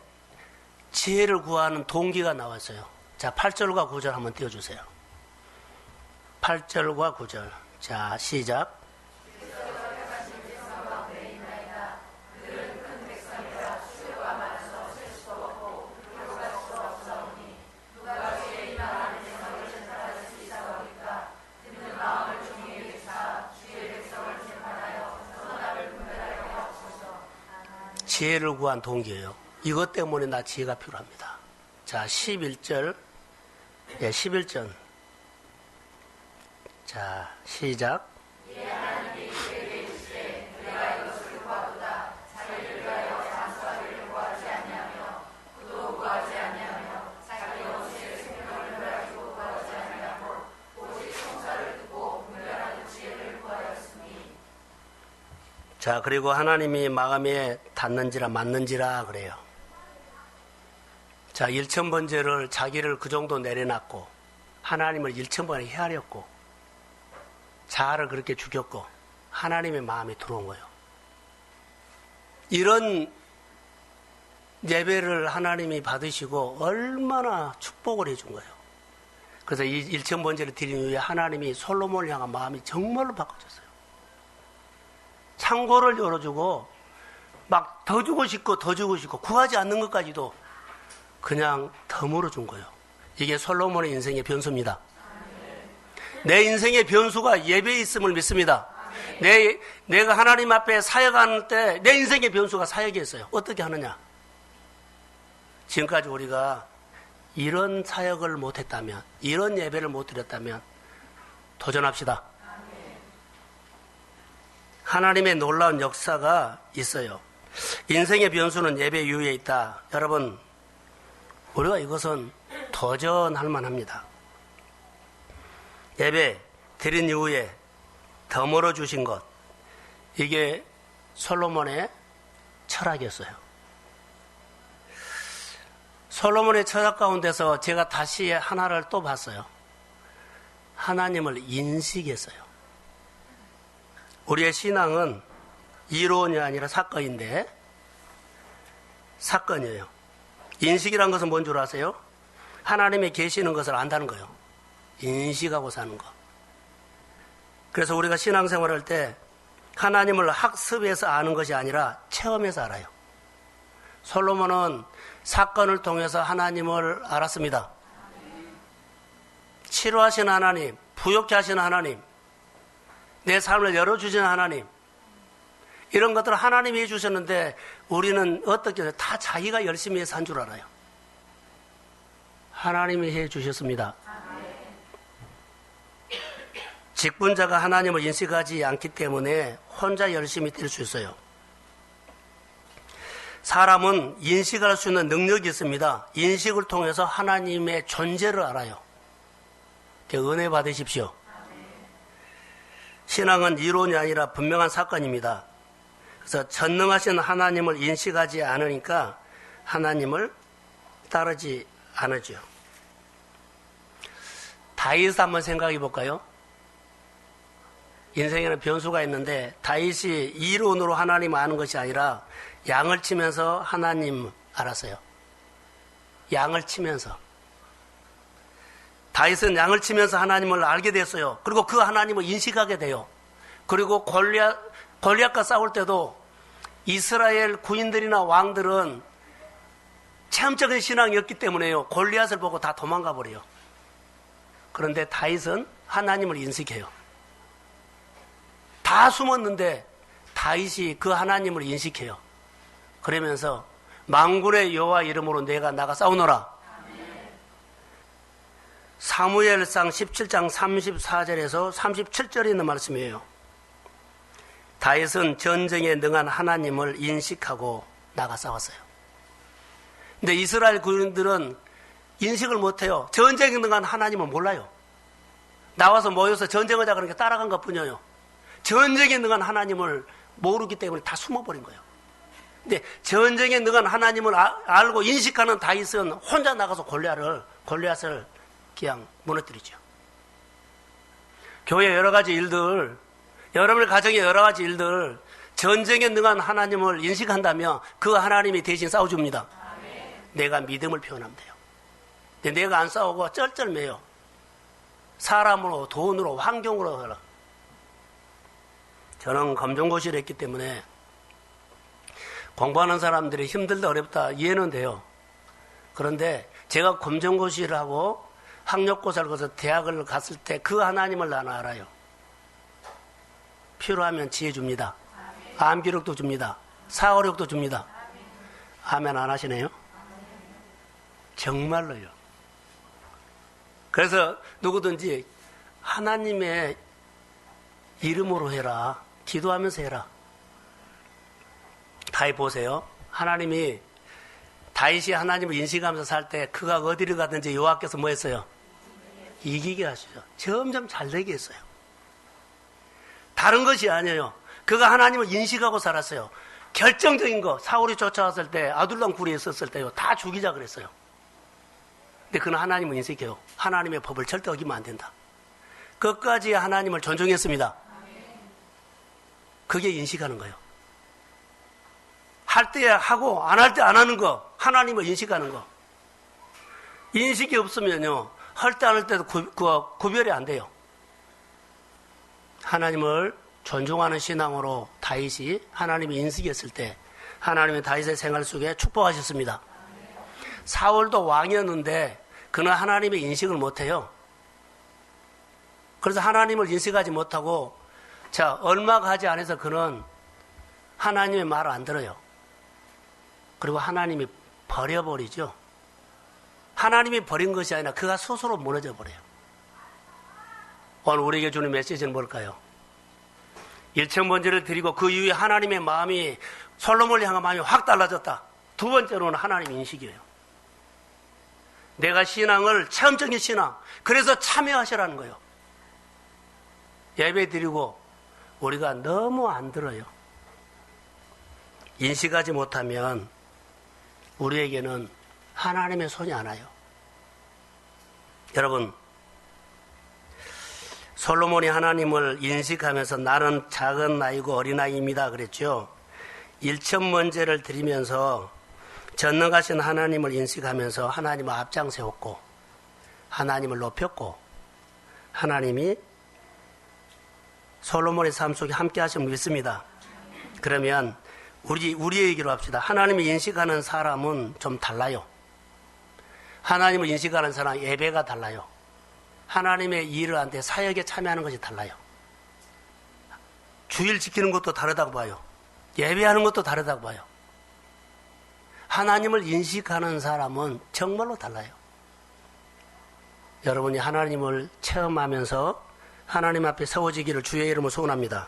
지혜를 구하는 동기가 나와 있어요. 자, 8절과 9절 한번 띄워주세요. 8절과 9절. 자, 시작. 지혜를 구한 동기예요. 이것 때문에 나 지혜가 필요합니다. 자, 11절. 예, 11절. 자, 시작. 자, 그리고 하나님이 마음에 닿는지라 맞는지라 그래요. 자, 1,000번째를 자기를 그 정도 내려놨고 하나님을 1,000번에 헤아렸고 자아를 그렇게 죽였고 하나님의 마음에 들어온 거예요. 이런 예배를 하나님이 받으시고 얼마나 축복을 해준 거예요. 그래서 이 1,000번째를 드린 이후에 하나님이 솔로몬을 향한 마음이 정말로 바꿔졌어요. 창고를 열어주고 막 더 주고 싶고 더 주고 싶고 구하지 않는 것까지도 그냥 덤으로 준 거예요. 이게 솔로몬의 인생의 변수입니다. 내 인생의 변수가 예배에 있음을 믿습니다. 내가 하나님 앞에 사역하는 때 내 인생의 변수가 사역에 있어요. 어떻게 하느냐? 지금까지 우리가 이런 사역을 못했다면, 이런 예배를 못 드렸다면 도전합시다. 하나님의 놀라운 역사가 있어요. 인생의 변수는 예배 이후에 있다. 여러분, 우리가 이것은 도전할 만합니다. 예배 드린 이후에 덤으로 주신 것, 이게 솔로몬의 철학이었어요. 솔로몬의 철학 가운데서 제가 다시 하나를 또 봤어요. 하나님을 인식했어요. 우리의 신앙은 이론이 아니라 사건인데, 사건이에요. 인식이란 것은 뭔 줄 아세요? 하나님이 계시는 것을 안다는 거예요. 인식하고 사는 거. 그래서 우리가 신앙생활 할 때 하나님을 학습해서 아는 것이 아니라 체험해서 알아요. 솔로몬은 사건을 통해서 하나님을 알았습니다. 치료하시는 하나님, 부욕케 하시는 하나님, 내 삶을 열어주시는 하나님, 이런 것들을 하나님이 해주셨는데 우리는 어떻게 해요? 다 자기가 열심히 해서 한 줄 알아요. 하나님이 해주셨습니다. 직분자가 하나님을 인식하지 않기 때문에 혼자 열심히 뛸 수 있어요. 사람은 인식할 수 있는 능력이 있습니다. 인식을 통해서 하나님의 존재를 알아요. 은혜 받으십시오. 신앙은 이론이 아니라 분명한 사건입니다. 그래서 전능하신 하나님을 인식하지 않으니까 하나님을 따르지 않으죠. 다윗 한번 생각해 볼까요? 인생에는 변수가 있는데 다윗이 이론으로 하나님 아는 것이 아니라 양을 치면서 하나님 알았어요. 양을 치면서. 다윗은 양을 치면서 하나님을 알게 됐어요. 그리고 그 하나님을 인식하게 돼요. 그리고 골리앗과 싸울 때도 이스라엘 군인들이나 왕들은 체험적인 신앙이었기 때문에요. 골리앗을 보고 다 도망가 버려요. 그런데 다윗은 하나님을 인식해요. 다 숨었는데 다윗이 그 하나님을 인식해요. 그러면서 만군의 여호와 이름으로 내가 나가 싸우노라. 사무엘상 17장 34절에서 37절에 있는 말씀이에요. 다윗은 전쟁에 능한 하나님을 인식하고 나가 싸웠어요. 근데 이스라엘 군인들은 인식을 못해요. 전쟁에 능한 하나님을 몰라요. 나와서 모여서 전쟁하자 그러니까 따라간 것 뿐이에요. 전쟁에 능한 하나님을 모르기 때문에 다 숨어버린 거예요. 근데 전쟁에 능한 하나님을 알고 인식하는 다윗은 혼자 나가서 골리앗을 그냥 무너뜨리죠. 교회 여러 가지 일들, 여러분의 가정의 여러 가지 일들, 전쟁에 능한 하나님을 인식한다면 그 하나님이 대신 싸워줍니다. 내가 믿음을 표현하면 돼요. 근데 내가 안 싸우고 쩔쩔매요. 사람으로, 돈으로, 환경으로 하라. 저는 검정고시를 했기 때문에 공부하는 사람들이 힘들다 어렵다 이해는 돼요. 그런데 제가 검정고시를 하고 학력고사를 거쳐 대학을 갔을 때 그 하나님을 나는 알아요. 필요하면 지혜 줍니다. 암기력도 줍니다. 사고력도 줍니다. 아멘 안 하시네요? 정말로요. 그래서 누구든지 하나님의 이름으로 해라. 기도하면서 해라. 다윗 보세요. 하나님이 다윗이 하나님을 인식하면서 살 때 그가 어디를 가든지 여호와께서 뭐 했어요? 이기게 하시죠. 점점 잘 되게 했어요. 다른 것이 아니에요. 그가 하나님을 인식하고 살았어요. 결정적인 거 사울이 쫓아왔을 때 아둘람 굴에 있었을 때요. 다 죽이자 그랬어요. 근데 그는 하나님을 인식해요. 하나님의 법을 절대 어기면 안 된다. 끝까지 하나님을 존중했습니다. 그게 인식하는 거예요. 할 때 하고 안 할 때 안 하는 거, 하나님을 인식하는 거. 인식이 없으면요, 할 때 안 할 때도 구별이 안 돼요. 하나님을 존중하는 신앙으로 다윗이 하나님을 인식했을 때 하나님의 다윗의 생활 속에 축복하셨습니다. 사울도 왕이었는데 그는 하나님의 인식을 못해요. 그래서 하나님을 인식하지 못하고 얼마 가지 않아서 그는 하나님의 말을 안 들어요. 그리고 하나님이 버려버리죠. 하나님이 버린 것이 아니라 그가 스스로 무너져 버려요. 오늘 우리에게 주는 메시지는 뭘까요? 일천번제를 드리고 그 이후에 하나님의 마음이 솔로몬을 향한 마음이 확 달라졌다. 두 번째로는 하나님 인식이에요. 내가 신앙을 체험적인 신앙, 그래서 참여하시라는 거예요. 예배 드리고 우리가 너무 안 들어요. 인식하지 못하면 우리에게는 하나님의 손이 안 와요. 여러분, 솔로몬이 하나님을 인식하면서 나는 작은 나이고 어린아이입니다 그랬죠. 일천번제를 드리면서 전능하신 하나님을 인식하면서 하나님을 앞장 세웠고 하나님을 높였고 하나님이 솔로몬의 삶 속에 함께 하심을 믿습니다. 그러면 우리의 얘기로 합시다. 하나님을 인식하는 사람은 좀 달라요. 하나님을 인식하는 사람 예배가 달라요. 하나님의 일을 하는데 사역에 참여하는 것이 달라요. 주일 지키는 것도 다르다고 봐요. 예배하는 것도 다르다고 봐요. 하나님을 인식하는 사람은 정말로 달라요. 여러분이 하나님을 체험하면서 하나님 앞에 세워지기를 주의 이름으로 소원합니다.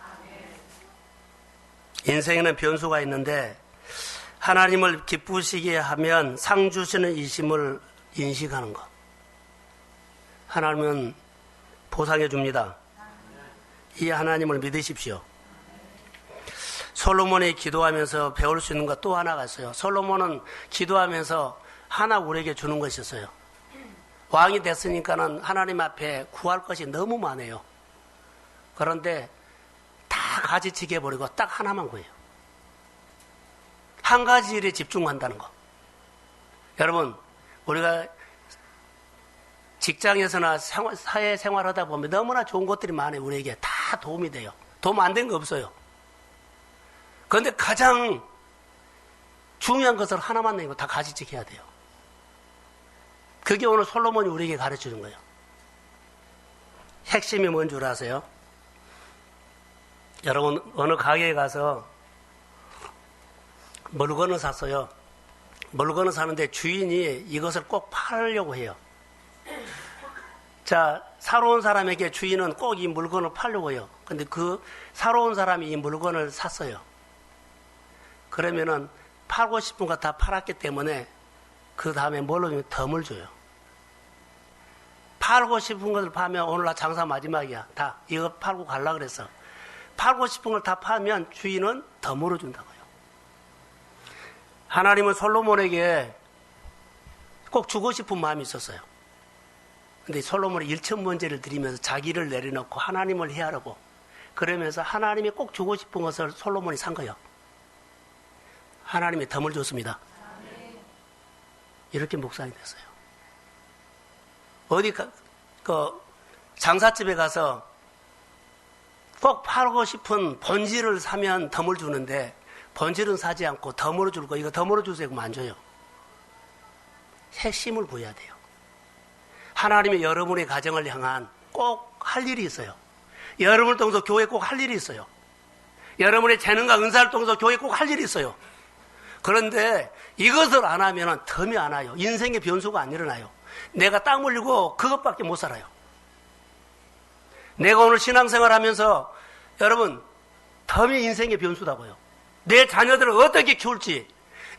인생에는 변수가 있는데 하나님을 기쁘시게 하면 상 주시는 이심을 인식하는 것. 하나님은 보상해 줍니다. 이 하나님을 믿으십시오. 솔로몬이 기도하면서 배울 수 있는 것 또 하나가 있어요. 솔로몬은 기도하면서 하나 우리에게 주는 것이 있어요. 왕이 됐으니까는 하나님 앞에 구할 것이 너무 많아요. 그런데 다 가지치기 해버리고 딱 하나만 구해요. 한 가지 일에 집중한다는 거. 여러분, 우리가 직장에서나 사회생활 하다 보면 너무나 좋은 것들이 많아요. 우리에게 다 도움이 돼요. 도움 안 된 거 없어요. 그런데 가장 중요한 것을 하나만 내고 다 가지치기 해야 돼요. 그게 오늘 솔로몬이 우리에게 가르쳐주는 거예요. 핵심이 뭔 줄 아세요? 여러분, 어느 가게에 가서 물건을 샀어요. 물건을 사는데 주인이 이것을 꼭 팔려고 해요. 사러 온 사람에게 주인은 꼭 이 물건을 팔려고 해요. 근데 그 사러 온 사람이 이 물건을 샀어요. 그러면은 팔고 싶은 거 다 팔았기 때문에 그 다음에 뭘로 주면 덤을 줘요. 팔고 싶은 것을 파면 오늘 나 장사 마지막이야. 다 이거 팔고 갈라 그랬어. 팔고 싶은 걸 다 파면 주인은 덤으로 준다고요. 하나님은 솔로몬에게 꼭 주고 싶은 마음이 있었어요. 근데 솔로몬이 일천번제를 드리면서 자기를 내려놓고 하나님을 헤아르고 그러면서 하나님이 꼭 주고 싶은 것을 솔로몬이 산 거예요. 하나님이 덤을 줬습니다. 이렇게 목사님 됐어요. 어디 장사집에 가서 꼭 팔고 싶은 번지를 사면 덤을 주는데 번지는 사지 않고 덤으로 줄 거 이거 덤으로 주세요 그러면 안 줘요. 핵심을 보여야 돼요. 하나님이 여러분의 가정을 향한 꼭 할 일이 있어요. 여러분을 통해서 교회에 꼭 할 일이 있어요. 여러분의 재능과 은사를 통해서 교회에 꼭 할 일이 있어요. 그런데 이것을 안 하면 덤이 안 와요. 인생의 변수가 안 일어나요. 내가 땀 흘리고 그것밖에 못 살아요. 내가 오늘 신앙생활 하면서 여러분 덤이 인생의 변수다고요. 내 자녀들을 어떻게 키울지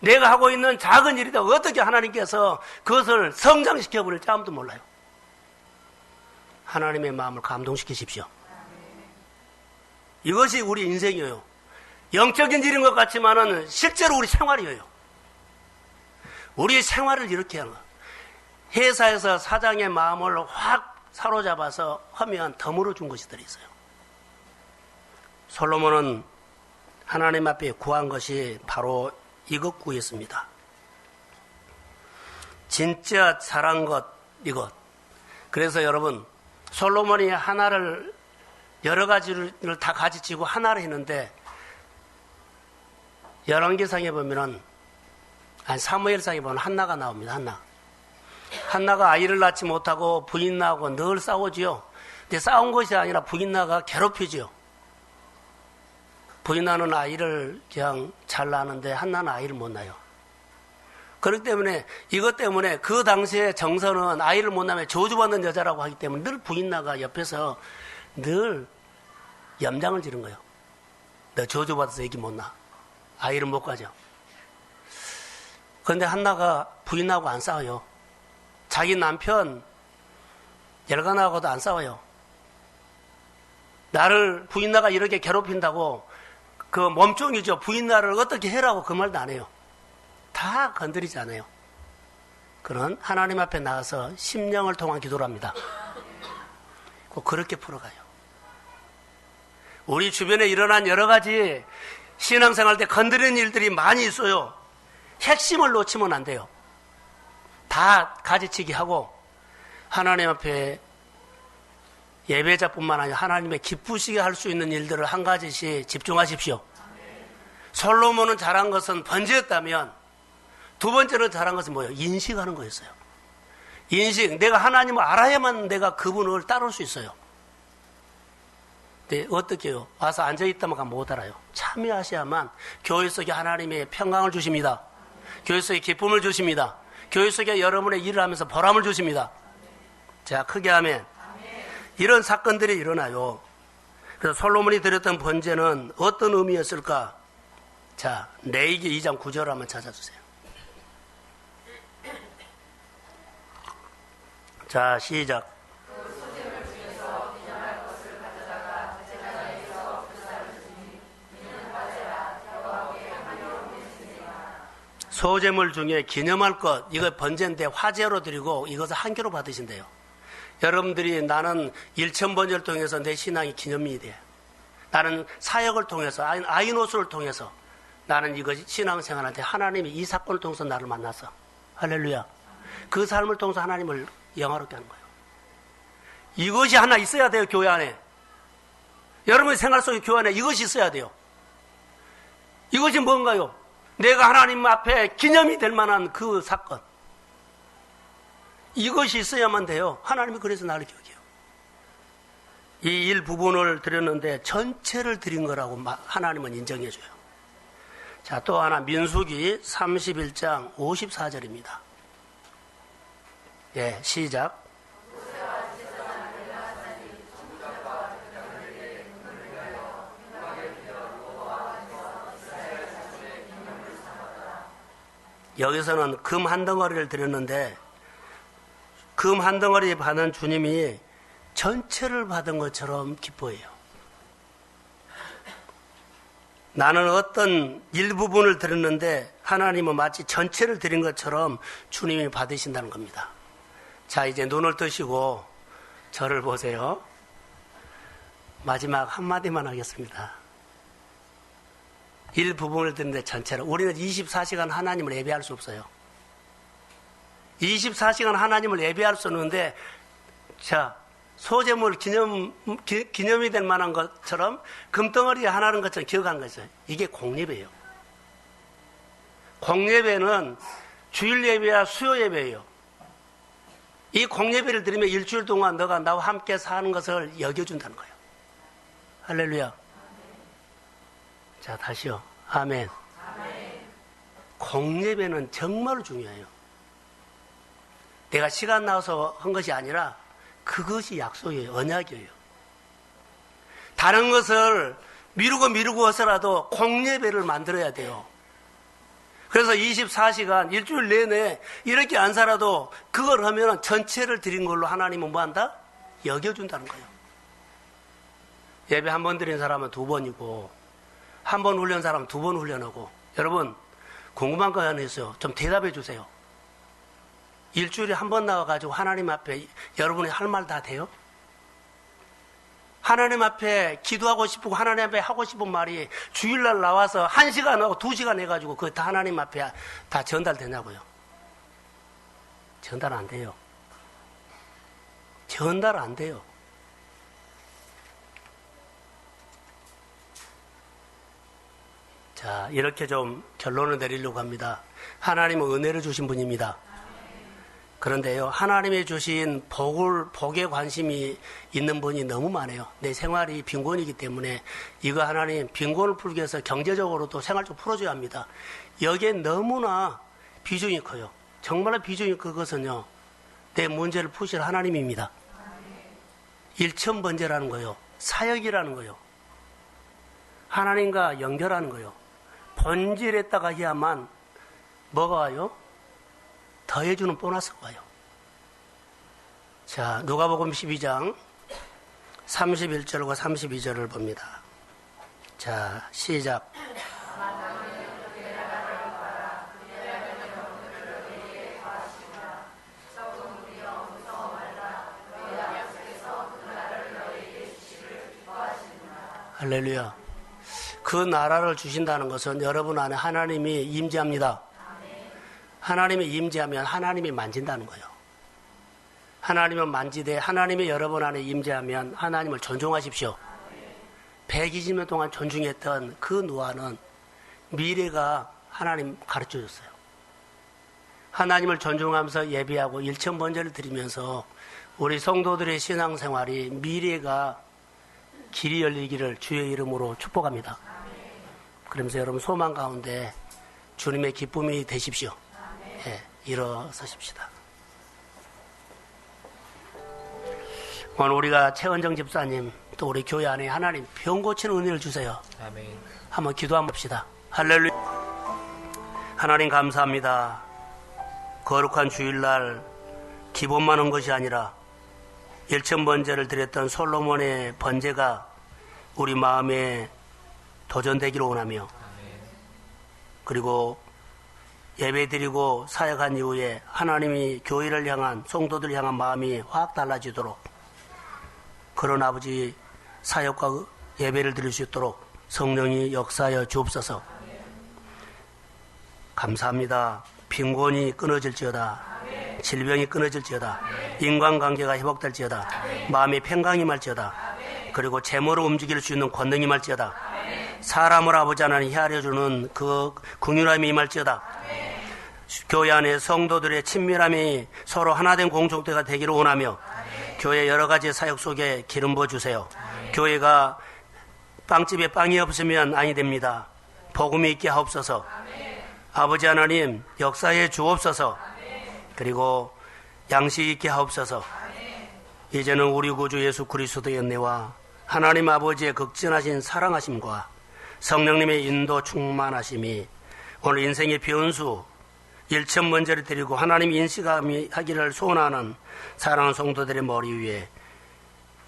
내가 하고 있는 작은 일이다 어떻게 하나님께서 그것을 성장시켜버릴지 아무도 몰라요. 하나님의 마음을 감동시키십시오. 이것이 우리 인생이에요. 영적인 일인 것 같지만은 실제로 우리 생활이에요. 우리 생활을 이렇게 하는 거예요. 회사에서 사장의 마음을 확 사로잡아서 하면 덤으로 준 것들이 있어요. 솔로몬은 하나님 앞에 구한 것이 바로 이것 구했습니다. 진짜 잘한 것 이것. 그래서 여러분 솔로몬이 하나를 여러 가지를 다 가지치고 하나를 했는데 열왕기상에 보면은 사무엘상에 보면 한나가 나옵니다. 한나가 아이를 낳지 못하고 부인 나하고 늘 싸우지요. 근데 싸운 것이 아니라 부인 나가 괴롭히지요. 부인 나는 아이를 그냥 잘 낳는데 한나는 아이를 못 낳아요. 그렇기 때문에 이것 때문에 그 당시에 정서는 아이를 못 낳으면 저주받는 여자라고 하기 때문에 늘 부인 나가 옆에서 늘 염장을 지른 거예요. 너 저주받아서 애기 못 낳아. 아이를 못 가져. 그런데 한나가 부인하고 안 싸워요. 자기 남편 열간하고도 안 싸워요. 나를 부인나가 이렇게 괴롭힌다고 그 몸종이죠. 부인나를 어떻게 해라고 그 말도 안 해요. 다 건드리지 않아요. 그는 하나님 앞에 나가서 심령을 통한 기도를 합니다. 그렇게 풀어가요. 우리 주변에 일어난 여러 가지 신앙생활 때 건드리는 일들이 많이 있어요. 핵심을 놓치면 안 돼요. 다 가지치기 하고 하나님 앞에 예배자뿐만 아니라 하나님의 기쁘시게 할 수 있는 일들을 한 가지씩 집중하십시오. 솔로몬은 잘한 것은 번제였다면 두 번째로 잘한 것은 뭐예요? 인식하는 거였어요. 인식. 내가 하나님을 알아야만 내가 그분을 따를 수 있어요. 근데 어떻게 해요? 와서 앉아있다만 못 알아요. 참여하셔야만 교회 속에 하나님의 평강을 주십니다. 교회 속에 기쁨을 주십니다. 교회 속에 여러분의 일을 하면서 보람을 주십니다. 자, 크게 하면 이런 사건들이 일어나요. 그래서 솔로몬이 드렸던 번제는 어떤 의미였을까? 자, 레위기 2장 9절을 한번 찾아주세요. 자, 시작. 소재물 중에 기념할 것, 이거 번제인데 화제로 드리고 이것을 한 개로 받으신대요. 여러분들이 나는 일천번제를 통해서 내 신앙이 기념이 돼. 나는 사역을 통해서, 아이노스를 통해서 나는 이것이 신앙생활한테 하나님이 이 사건을 통해서 나를 만나서 할렐루야. 그 삶을 통해서 하나님을 영화롭게 하는 거예요. 이것이 하나 있어야 돼요, 교회 안에. 여러분의 생활 속에 교회 안에 이것이 있어야 돼요. 이것이 뭔가요? 내가 하나님 앞에 기념이 될 만한 그 사건. 이것이 있어야만 돼요. 하나님이 그래서 나를 기억해요. 이 일부분을 드렸는데 전체를 드린 거라고 하나님은 인정해줘요. 자, 또 하나 민수기 31장 54절입니다. 예, 시작. 여기서는 금 한 덩어리를 드렸는데 금 한 덩어리 받은 주님이 전체를 받은 것처럼 기뻐해요. 나는 어떤 일부분을 드렸는데 하나님은 마치 전체를 드린 것처럼 주님이 받으신다는 겁니다. 자, 이제 눈을 뜨시고 저를 보세요. 마지막 한마디만 하겠습니다. 일부분을 듣는데 전체로. 우리는 24시간 하나님을 예배할 수 없어요. 24시간 하나님을 예배할 수 없는데, 자, 소재물 기념이 될 만한 것처럼 금덩어리에 하나는 것처럼 기억한 거죠. 이게 공예배예요. 공예배는 주일 예배와 수요 예배예요. 이 공예배를 드리면 일주일 동안 너가 나와 함께 사는 것을 여겨준다는 거예요. 할렐루야. 자, 다시요. 아멘. 공예배는 정말 중요해요. 내가 시간 나와서 한 것이 아니라 그것이 약속이에요. 언약이에요. 다른 것을 미루고 해서라도 공예배를 만들어야 돼요. 그래서 24시간 일주일 내내 이렇게 안 살아도 그걸 하면 전체를 드린 걸로 하나님은 뭐한다? 여겨준다는 거예요. 예배 한 번 드린 사람은 2번이고 한 번 훈련 사람은 2번 훈련하고. 여러분 궁금한 거 하나 있어요. 좀 대답해 주세요. 일주일에 한 번 나와가지고 하나님 앞에 여러분이 할 말 다 돼요? 하나님 앞에 기도하고 싶고 하나님 앞에 하고 싶은 말이 주일날 나와서 1시간 하고 2시간 해가지고 그거 다 하나님 앞에 다 전달되냐고요? 전달 안 돼요. 전달 안 돼요. 자, 이렇게 좀 결론을 내리려고 합니다. 하나님은 은혜를 주신 분입니다. 그런데요, 하나님이 주신 복에 관심이 있는 분이 너무 많아요. 내 생활이 빈곤이기 때문에 이거 하나님 빈곤을 풀기 위해서 경제적으로도 생활 좀 풀어줘야 합니다. 여기에 너무나 비중이 커요. 정말로 비중이 그것은요, 내 문제를 푸실 하나님입니다. 일천번제라는 거요, 사역이라는 거요, 하나님과 연결하는 거요, 본질에다가 해야만 뭐가 와요? 더해주는 보너스가 와요. 자, 누가복음 12장 31절과 32절을 봅니다. 자, 시작. 할렐루야. 그 나라를 주신다는 것은 여러분 안에 하나님이 임재합니다. 하나님이 임재하면 하나님이 만진다는 거예요. 하나님은 만지되 하나님이 여러분 안에 임재하면 하나님을 존중하십시오. 120년 동안 존중했던 그 노아는 미래가 하나님 가르쳐줬어요. 하나님을 존중하면서 예배하고 일천번제를 드리면서 우리 성도들의 신앙생활이 미래가 길이 열리기를 주의 이름으로 축복합니다. 그러면서 여러분 소망 가운데 주님의 기쁨이 되십시오. 예, 일어서십시다. 오늘 우리가 최은정 집사님 또 우리 교회 안에 하나님 병 고치는 은혜를 주세요. 아멘. 한번 기도 한번 봅시다. 할렐루야. 하나님 감사합니다. 거룩한 주일날 기본만 한 것이 아니라 일천번제를 드렸던 솔로몬의 번제가 우리 마음에 도전되기를 원하며, 그리고 예배드리고 사역한 이후에 하나님이 교회를 향한 성도들을 향한 마음이 확 달라지도록 그런 아버지 사역과 예배를 드릴 수 있도록 성령이 역사하여 주옵소서. 감사합니다. 빈곤이 끊어질지어다. 질병이 끊어질지어다. 인간관계가 회복될지어다. 마음의 평강이 말지어다. 그리고 재물을 움직일 수 있는 권능이 말지어다. 사람을 아버지 하나님 헤아려주는 그 긍휼함이 임할지어다. 교회 안에 성도들의 친밀함이 서로 하나된 공동체가 되기를 원하며, 교회 여러 가지 사역 속에 기름 부어주세요. 교회가 빵집에 빵이 없으면 아니 됩니다. 복음이 있게 하옵소서. 아버지 하나님 역사에 주옵소서. 그리고 양식 있게 하옵소서. 이제는 우리 구주 예수 그리스도의 은혜와 하나님 아버지의 극진하신 사랑하심과 성령님의 인도 충만하심이 오늘 인생의 변수 일천번제를 드리고 하나님 인식하기를 소원하는 사랑하는 성도들의 머리 위에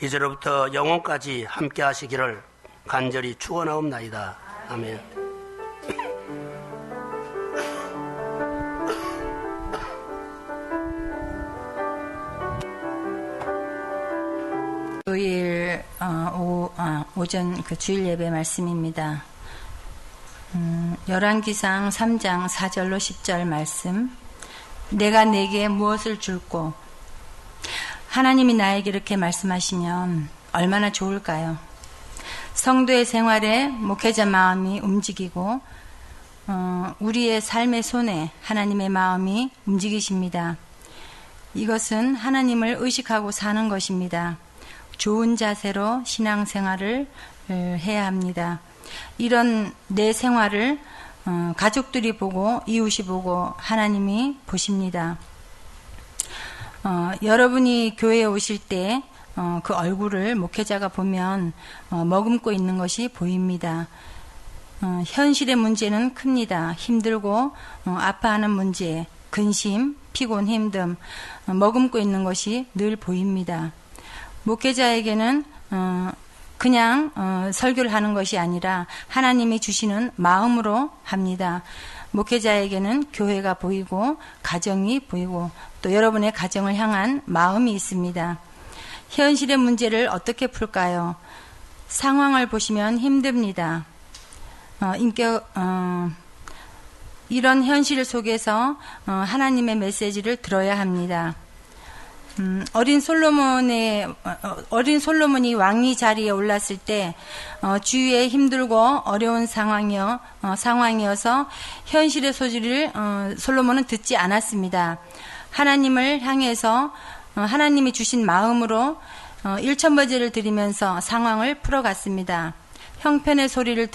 이제로부터 영원까지 함께 하시기를 간절히 축원하옵나이다. 아멘. 오전 그 주일 예배 말씀입니다. 열왕기상 3장 4절로 10절 말씀. 내가 내게 무엇을 줄꼬? 하나님이 나에게 이렇게 말씀하시면 얼마나 좋을까요? 성도의 생활에 목회자 마음이 움직이고 우리의 삶의 손에 하나님의 마음이 움직이십니다. 이것은 하나님을 의식하고 사는 것입니다. 좋은 자세로 신앙생활을 해야 합니다. 이런 내 생활을 가족들이 보고 이웃이 보고 하나님이 보십니다. 여러분이 교회에 오실 때 그 얼굴을 목회자가 보면 머금고 있는 것이 보입니다. 현실의 문제는 큽니다. 힘들고 아파하는 문제, 근심, 피곤, 힘듦, 머금고 있는 것이 늘 보입니다. 목회자에게는 그냥 설교를 하는 것이 아니라 하나님이 주시는 마음으로 합니다. 목회자에게는 교회가 보이고 가정이 보이고 또 여러분의 가정을 향한 마음이 있습니다. 현실의 문제를 어떻게 풀까요? 상황을 보시면 힘듭니다. 이런 현실 속에서 하나님의 메시지를 들어야 합니다. 어린 솔로몬이 왕위 자리에 올랐을 때 주위에 힘들고 어려운 상황이어서 현실의 소리를 솔로몬은 듣지 않았습니다. 하나님을 향해서 하나님이 주신 마음으로 일천번제를 드리면서 상황을 풀어갔습니다. 형편의 소리를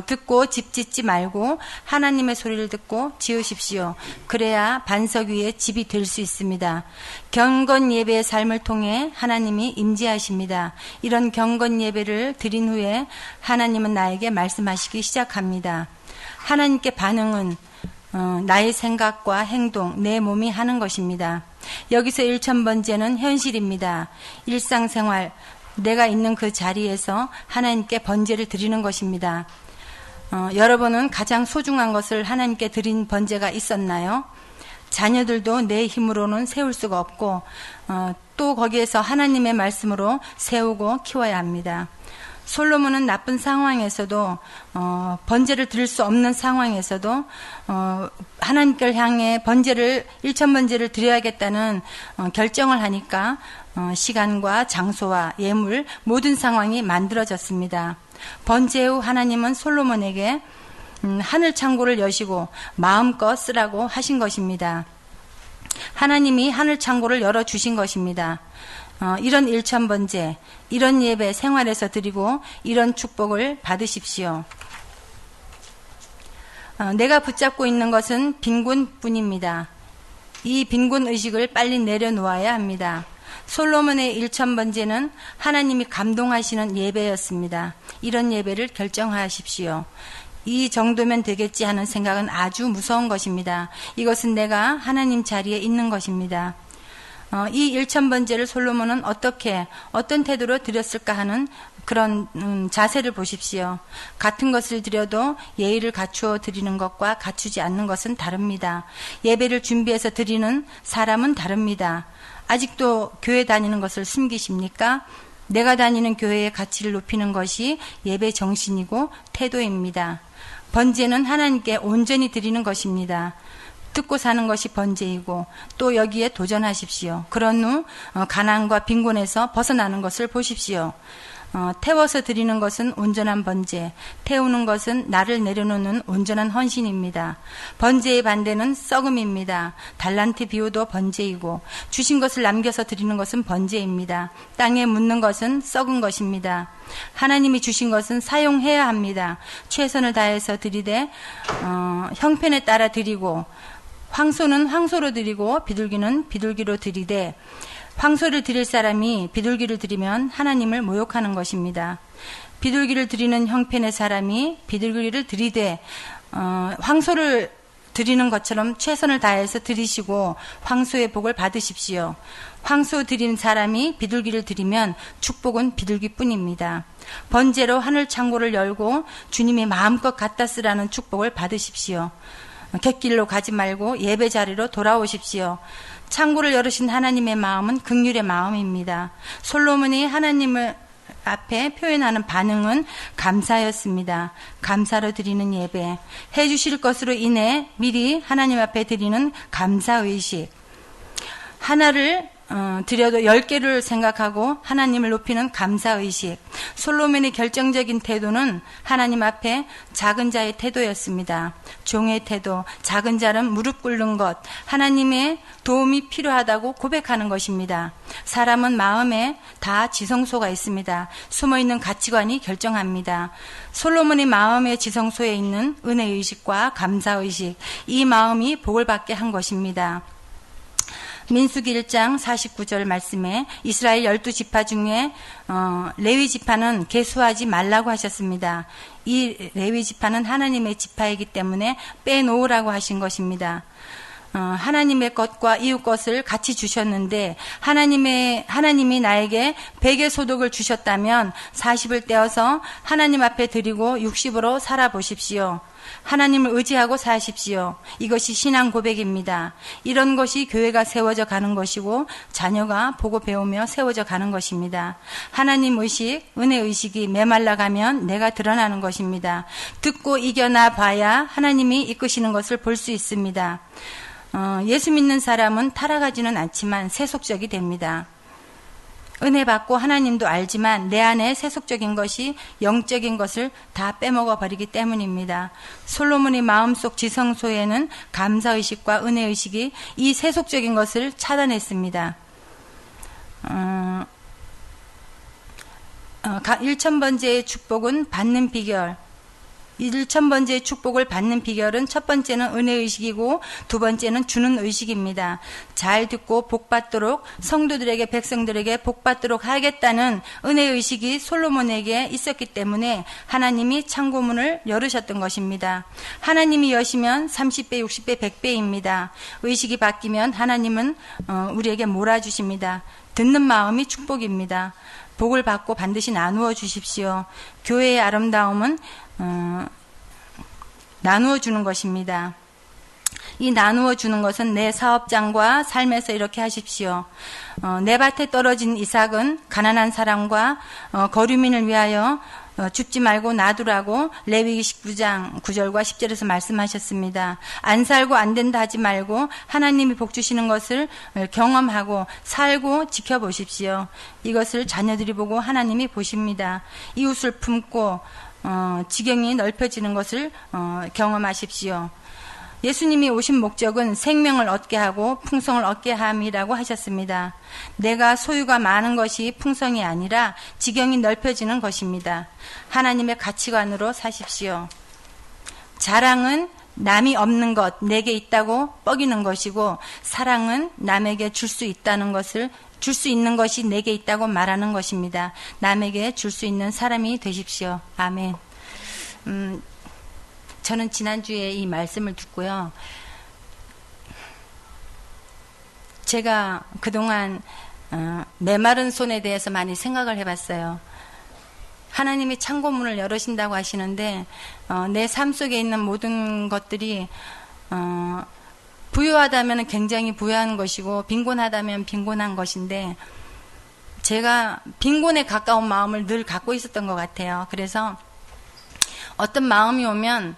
듣고 집 짓지 말고 하나님의 소리를 듣고 지으십시오. 그래야 반석 위에 집이 될 수 있습니다. 경건 예배의 삶을 통해 하나님이 임재하십니다. 이런 경건 예배를 드린 후에 하나님은 나에게 말씀하시기 시작합니다. 하나님께 반응은 나의 생각과 행동, 내 몸이 하는 것입니다. 여기서 1000번째는 현실입니다. 일상생활, 내가 있는 그 자리에서 하나님께 번제를 드리는 것입니다. 여러분은 가장 소중한 것을 하나님께 드린 번제가 있었나요? 자녀들도 내 힘으로는 세울 수가 없고 또 거기에서 하나님의 말씀으로 세우고 키워야 합니다. 솔로몬은 나쁜 상황에서도 번제를 드릴 수 없는 상황에서도 하나님께 향해 번제를 1000번제를 드려야겠다는 결정을 하니까 시간과 장소와 예물 모든 상황이 만들어졌습니다. 번제 후 하나님은 솔로몬에게 하늘 창고를 여시고 마음껏 쓰라고 하신 것입니다. 하나님이 하늘 창고를 열어주신 것입니다. 이런 1000번제, 이런 예배 생활에서 드리고 이런 축복을 받으십시오. 내가 붙잡고 있는 것은 빈곤뿐입니다. 이 빈곤 의식을 빨리 내려놓아야 합니다. 솔로몬의 1000번제는 하나님이 감동하시는 예배였습니다. 이런 예배를 결정하십시오. 이 정도면 되겠지 하는 생각은 아주 무서운 것입니다. 이것은 내가 하나님 자리에 있는 것입니다. 이 1000번제를 솔로몬은 어떤 태도로 드렸을까 하는 그런 자세를 보십시오. 같은 것을 드려도 예의를 갖추어 드리는 것과 갖추지 않는 것은 다릅니다. 예배를 준비해서 드리는 사람은 다릅니다. 아직도 교회 다니는 것을 숨기십니까? 내가 다니는 교회의 가치를 높이는 것이 예배 정신이고 태도입니다. 번제는 하나님께 온전히 드리는 것입니다. 듣고 사는 것이 번제이고 또 여기에 도전하십시오. 그런 후 가난과 빈곤에서 벗어나는 것을 보십시오. 태워서 드리는 것은 온전한 번제, 태우는 것은 나를 내려놓는 온전한 헌신입니다. 번제의 반대는 썩음입니다. 달란트 비유도 번제이고 주신 것을 남겨서 드리는 것은 번제입니다. 땅에 묻는 것은 썩은 것입니다. 하나님이 주신 것은 사용해야 합니다. 최선을 다해서 드리되 형편에 따라 드리고 황소는 황소로 드리고 비둘기는 비둘기로 드리되 황소를 드릴 사람이 비둘기를 드리면 하나님을 모욕하는 것입니다. 비둘기를 드리는 형편의 사람이 비둘기를 드리되 황소를 드리는 것처럼 최선을 다해서 드리시고 황소의 복을 받으십시오. 황소 드린 사람이 비둘기를 드리면 축복은 비둘기뿐입니다. 번제로 하늘 창고를 열고 주님이 마음껏 갖다 쓰라는 축복을 받으십시오. 객길로 가지 말고 예배 자리로 돌아오십시오. 창고를 열으신 하나님의 마음은 긍휼의 마음입니다. 솔로몬이 하나님을 앞에 표현하는 반응은 감사였습니다. 감사로 드리는 예배, 해주실 것으로 인해 미리 하나님 앞에 드리는 감사의식, 하나를 드려도 10개를 생각하고 하나님을 높이는 감사의식. 솔로몬의 결정적인 태도는 하나님 앞에 작은 자의 태도였습니다. 종의 태도, 작은 자는 무릎 꿇는 것, 하나님의 도움이 필요하다고 고백하는 것입니다. 사람은 마음에 다 지성소가 있습니다. 숨어있는 가치관이 결정합니다. 솔로몬의 마음의 지성소에 있는 은혜의식과 감사의식, 이 마음이 복을 받게 한 것입니다. 민수기 1장 49절 말씀에 이스라엘 12지파 중에 레위 지파는 계수하지 말라고 하셨습니다. 이 레위 지파는 하나님의 지파이기 때문에 빼놓으라고 하신 것입니다. 하나님의 것과 이웃 것을 같이 주셨는데 하나님이 나에게 100의 소득을 주셨다면 40을 떼어서 하나님 앞에 드리고 60으로 살아보십시오. 하나님을 의지하고 사십시오. 이것이 신앙 고백입니다. 이런 것이 교회가 세워져 가는 것이고 자녀가 보고 배우며 세워져 가는 것입니다. 하나님 의식, 은혜 의식이 메말라 가면 내가 드러나는 것입니다. 듣고 이겨나 봐야 하나님이 이끄시는 것을 볼 수 있습니다. 예수 믿는 사람은 타락하지는 않지만 세속적이 됩니다. 은혜 받고 하나님도 알지만 내 안에 세속적인 것이 영적인 것을 다 빼먹어 버리기 때문입니다. 솔로몬의 마음속 지성소에는 감사의식과 은혜의식이 이 세속적인 것을 차단했습니다. 1000번째의 축복은 받는 비결. 1000번째의 축복을 받는 비결은 첫 번째는 은혜의식이고 두 번째는 주는 의식입니다. 잘 듣고 복받도록 성도들에게 백성들에게 복받도록 하겠다는 은혜의식이 솔로몬에게 있었기 때문에 하나님이 창고문을 열으셨던 것입니다. 하나님이 여시면 30배, 60배, 100배입니다. 의식이 바뀌면 하나님은 우리에게 몰아주십니다. 듣는 마음이 축복입니다. 복을 받고 반드시 나누어 주십시오. 교회의 아름다움은 나누어 주는 것입니다. 이 나누어 주는 것은 내 사업장과 삶에서 이렇게 하십시오. 내 밭에 떨어진 이삭은 가난한 사람과 거류민을 위하여 줍지 말고 놔두라고 레위기 19장 9절과 10절에서 말씀하셨습니다. 안 살고 안 된다 하지 말고 하나님이 복 주시는 것을 경험하고 살고 지켜보십시오. 이것을 자녀들이 보고 하나님이 보십니다. 이웃을 품고 지경이 넓혀지는 것을 경험하십시오. 예수님이 오신 목적은 생명을 얻게 하고 풍성을 얻게 함이라고 하셨습니다. 내가 소유가 많은 것이 풍성이 아니라 지경이 넓혀지는 것입니다. 하나님의 가치관으로 사십시오. 자랑은 남이 없는 것, 내게 있다고 뻐기는 것이고, 사랑은 남에게 줄 수 있다는 것을 줄 수 있는 것이 내게 있다고 말하는 것입니다. 남에게 줄 수 있는 사람이 되십시오. 아멘. 저는 지난주에 이 말씀을 듣고요. 제가 그동안 메마른 손에 대해서 많이 생각을 해봤어요. 하나님이 창고문을 열으신다고 하시는데 내 삶 속에 있는 모든 것들이 부유하다면 굉장히 부유한 것이고 빈곤하다면 빈곤한 것인데 제가 빈곤에 가까운 마음을 늘 갖고 있었던 것 같아요. 그래서 어떤 마음이 오면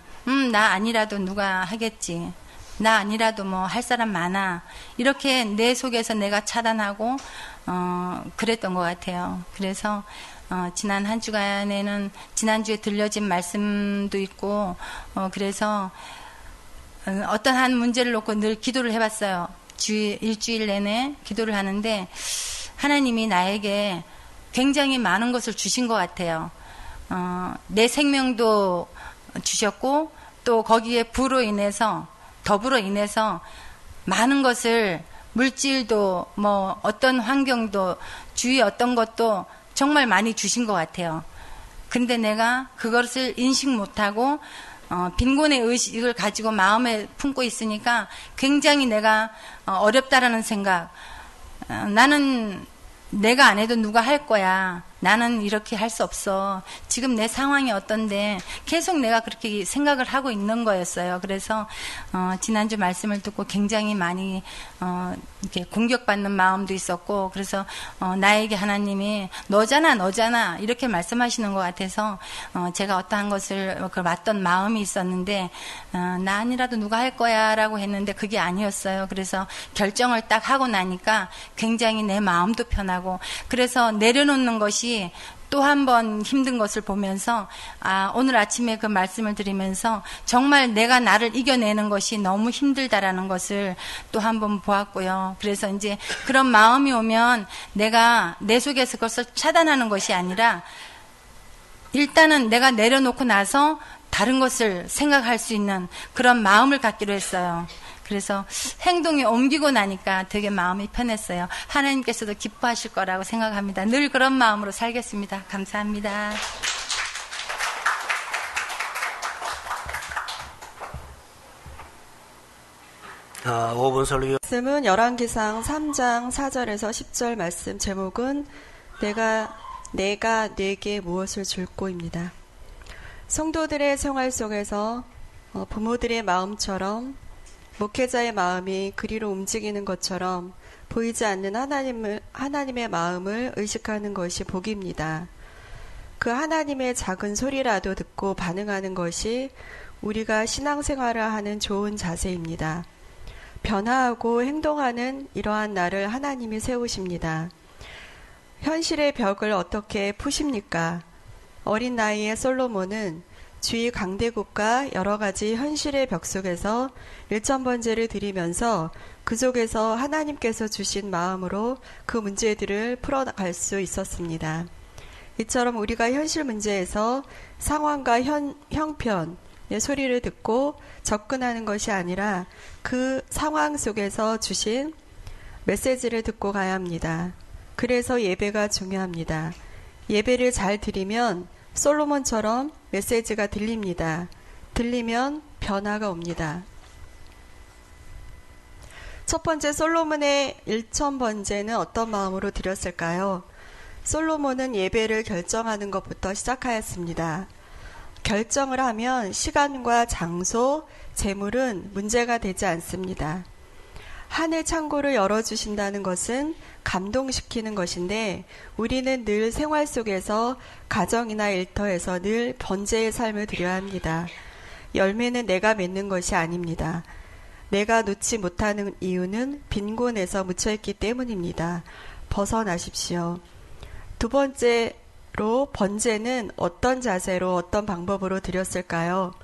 나 아니라도 누가 하겠지. 나 아니라도 뭐 할 사람 많아. 이렇게 내 속에서 내가 차단하고 그랬던 것 같아요. 그래서 지난 한 주간에는 지난주에 들려진 말씀도 있고 그래서 어떤 한 문제를 놓고 늘 기도를 해봤어요. 일주일 내내 기도를 하는데 하나님이 나에게 굉장히 많은 것을 주신 것 같아요. 내 생명도 주셨고 또 거기에 더불어 인해서 많은 것을 물질도 뭐 어떤 환경도 주위 어떤 것도 정말 많이 주신 것 같아요. 근데 내가 그것을 인식 못하고 빈곤의 의식을 가지고 마음에 품고 있으니까 굉장히 내가 어렵다라는 생각. 나는 내가 안 해도 누가 할 거야. 나는 이렇게 할 수 없어. 지금 내 상황이 어떤데 계속 내가 그렇게 생각을 하고 있는 거였어요. 그래서 지난주 말씀을 듣고 굉장히 많이 이렇게 공격받는 마음도 있었고, 그래서 나에게 하나님이 너잖아 이렇게 말씀하시는 것 같아서 제가 어떠한 것을 맞던 마음이 있었는데, 나 아니라도 누가 할 거야 라고 했는데 그게 아니었어요. 그래서 결정을 딱 하고 나니까 굉장히 내 마음도 편하고, 그래서 내려놓는 것이 또 한 번 힘든 것을 보면서, 오늘 아침에 그 말씀을 드리면서 정말 내가 나를 이겨내는 것이 너무 힘들다라는 것을 또 한 번 보았고요. 그래서 이제 그런 마음이 오면 내가 내 속에서 그것을 차단하는 것이 아니라, 일단은 내가 내려놓고 나서 다른 것을 생각할 수 있는 그런 마음을 갖기로 했어요. 그래서 행동이 옮기고 나니까 되게 마음이 편했어요. 하나님께서도 기뻐하실 거라고 생각합니다. 늘 그런 마음으로 살겠습니다. 감사합니다. 5분 설교. 말씀은 열왕기상 3장 4절에서 10절 말씀, 제목은 내가 네게 무엇을 줄꼬입니다. 성도들의 생활 속에서 부모들의 마음처럼 목회자의 마음이 그리로 움직이는 것처럼 보이지 않는 하나님의 마음을 의식하는 것이 복입니다. 그 하나님의 작은 소리라도 듣고 반응하는 것이 우리가 신앙생활을 하는 좋은 자세입니다. 변화하고 행동하는 이러한 나를 하나님이 세우십니다. 현실의 벽을 어떻게 푸십니까? 어린 나이의 솔로몬은 주위 강대국과 여러 가지 현실의 벽 속에서 일천번제를 드리면서 그 속에서 하나님께서 주신 마음으로 그 문제들을 풀어갈 수 있었습니다. 이처럼 우리가 현실 문제에서 상황과 형편의 소리를 듣고 접근하는 것이 아니라 그 상황 속에서 주신 메시지를 듣고 가야 합니다. 그래서 예배가 중요합니다. 예배를 잘 드리면 솔로몬처럼 메시지가 들립니다. 들리면 변화가 옵니다. 첫 번째, 솔로몬의 1000번제는 어떤 마음으로 드렸을까요? 솔로몬은 예배를 결정하는 것부터 시작하였습니다. 결정을 하면 시간과 장소, 재물은 문제가 되지 않습니다. 하늘 창고를 열어주신다는 것은 감동시키는 것인데, 우리는 늘 생활 속에서 가정이나 일터에서 늘 번제의 삶을 드려야 합니다. 열매는 내가 맺는 것이 아닙니다. 내가 놓지 못하는 이유는 빈곤에서 묻혀있기 때문입니다. 벗어나십시오. 두 번째로, 번제는 어떤 자세로 어떤 방법으로 드렸을까요?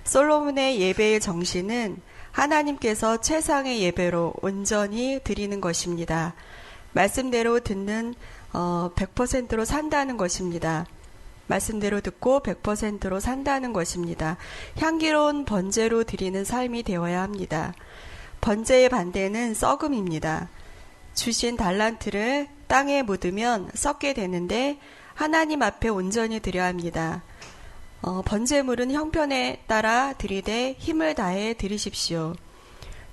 솔로몬의 예배의 정신은 하나님께서 최상의 예배로 온전히 드리는 것입니다. 말씀대로 듣는 100%로 산다는 것입니다. 말씀대로 듣고 100%로 산다는 것입니다. 향기로운 번제로 드리는 삶이 되어야 합니다. 번제의 반대는 썩음입니다. 주신 달란트를 땅에 묻으면 썩게 되는데 하나님 앞에 온전히 드려야 합니다. 번제물은 형편에 따라 드리되 힘을 다해 드리십시오.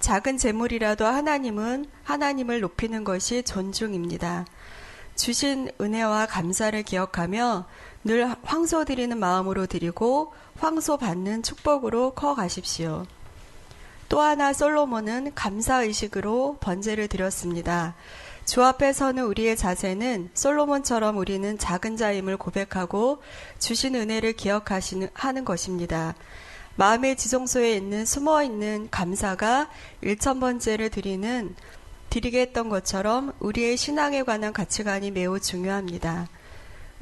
작은 재물이라도 하나님을 높이는 것이 존중입니다. 주신 은혜와 감사를 기억하며 늘 황소 드리는 마음으로 드리고 황소 받는 축복으로 커가십시오. 또 하나, 솔로몬은 감사의식으로 번제를 드렸습니다. 주 앞에 서는 우리의 자세는 솔로몬처럼 우리는 작은 자임을 고백하고 주신 은혜를 기억하는 것입니다. 마음의 지성소에 숨어있는 감사가 1000번제를 드리게 했던 것처럼 우리의 신앙에 관한 가치관이 매우 중요합니다.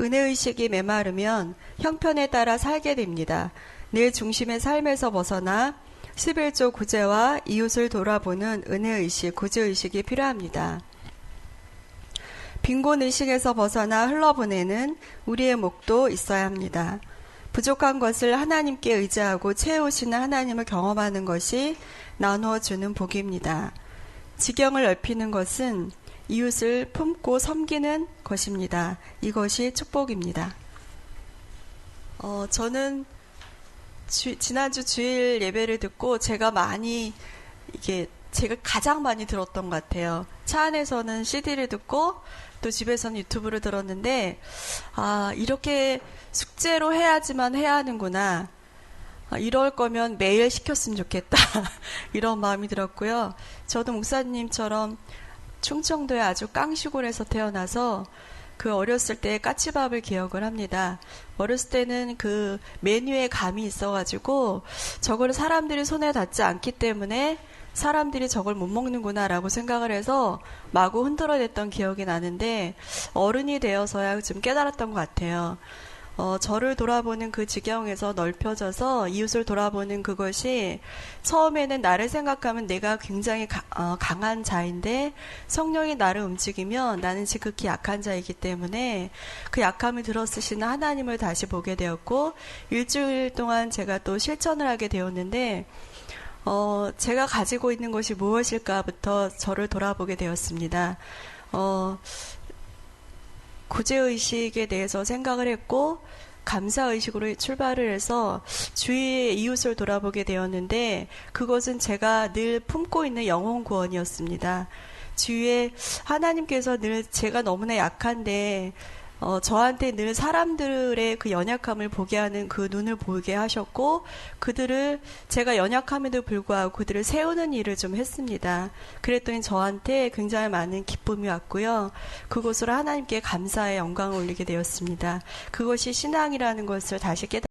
은혜의식이 메마르면 형편에 따라 살게 됩니다. 내 중심의 삶에서 벗어나 11조 구제와 이웃을 돌아보는 은혜의식, 구제의식이 필요합니다. 빈곤의식에서 벗어나 흘러보내는 우리의 목도 있어야 합니다. 부족한 것을 하나님께 의지하고 채우시는 하나님을 경험하는 것이 나누어주는 복입니다. 지경을 넓히는 것은 이웃을 품고 섬기는 것입니다. 이것이 축복입니다. 저는 지난주 주일 예배를 듣고 제가 많이 이게 제가 가장 많이 들었던 것 같아요. 차 안에서는 CD를 듣고 또 집에서는 유튜브를 들었는데, 아, 이렇게 숙제로 해야지만 해야 하는구나. 이럴 거면 매일 시켰으면 좋겠다. 이런 마음이 들었고요. 저도 목사님처럼 충청도의 아주 깡시골에서 태어나서 그 어렸을 때 까치밥을 기억을 합니다. 어렸을 때는 그 메뉴에 감이 있어가지고 저걸 사람들이 손에 닿지 않기 때문에 사람들이 저걸 못 먹는구나라고 생각을 해서 마구 흔들어댔던 기억이 나는데 어른이 되어서야 좀 깨달았던 것 같아요. 저를 돌아보는 그 지경에서 넓혀져서 이웃을 돌아보는 그것이 처음에는 나를 생각하면 내가 굉장히 강한 자인데 성령이 나를 움직이면 나는 지극히 약한 자이기 때문에 그 약함을 들어쓰시는 하나님을 다시 보게 되었고 일주일 동안 제가 또 실천을 하게 되었는데 제가 가지고 있는 것이 무엇일까부터 저를 돌아보게 되었습니다. 구제의식에 대해서 생각을 했고 감사의식으로 출발을 해서 주위의 이웃을 돌아보게 되었는데 그것은 제가 늘 품고 있는 영혼 구원이었습니다. 주위에 하나님께서 늘 제가 너무나 약한데 저한테 늘 사람들의 그 연약함을 보게 하는 그 눈을 보게 하셨고 그들을 제가 연약함에도 불구하고 그들을 세우는 일을 좀 했습니다. 그랬더니 저한테 굉장히 많은 기쁨이 왔고요. 그곳으로 하나님께 감사의 영광을 올리게 되었습니다. 그것이 신앙이라는 것을 다시 깨달았습니다.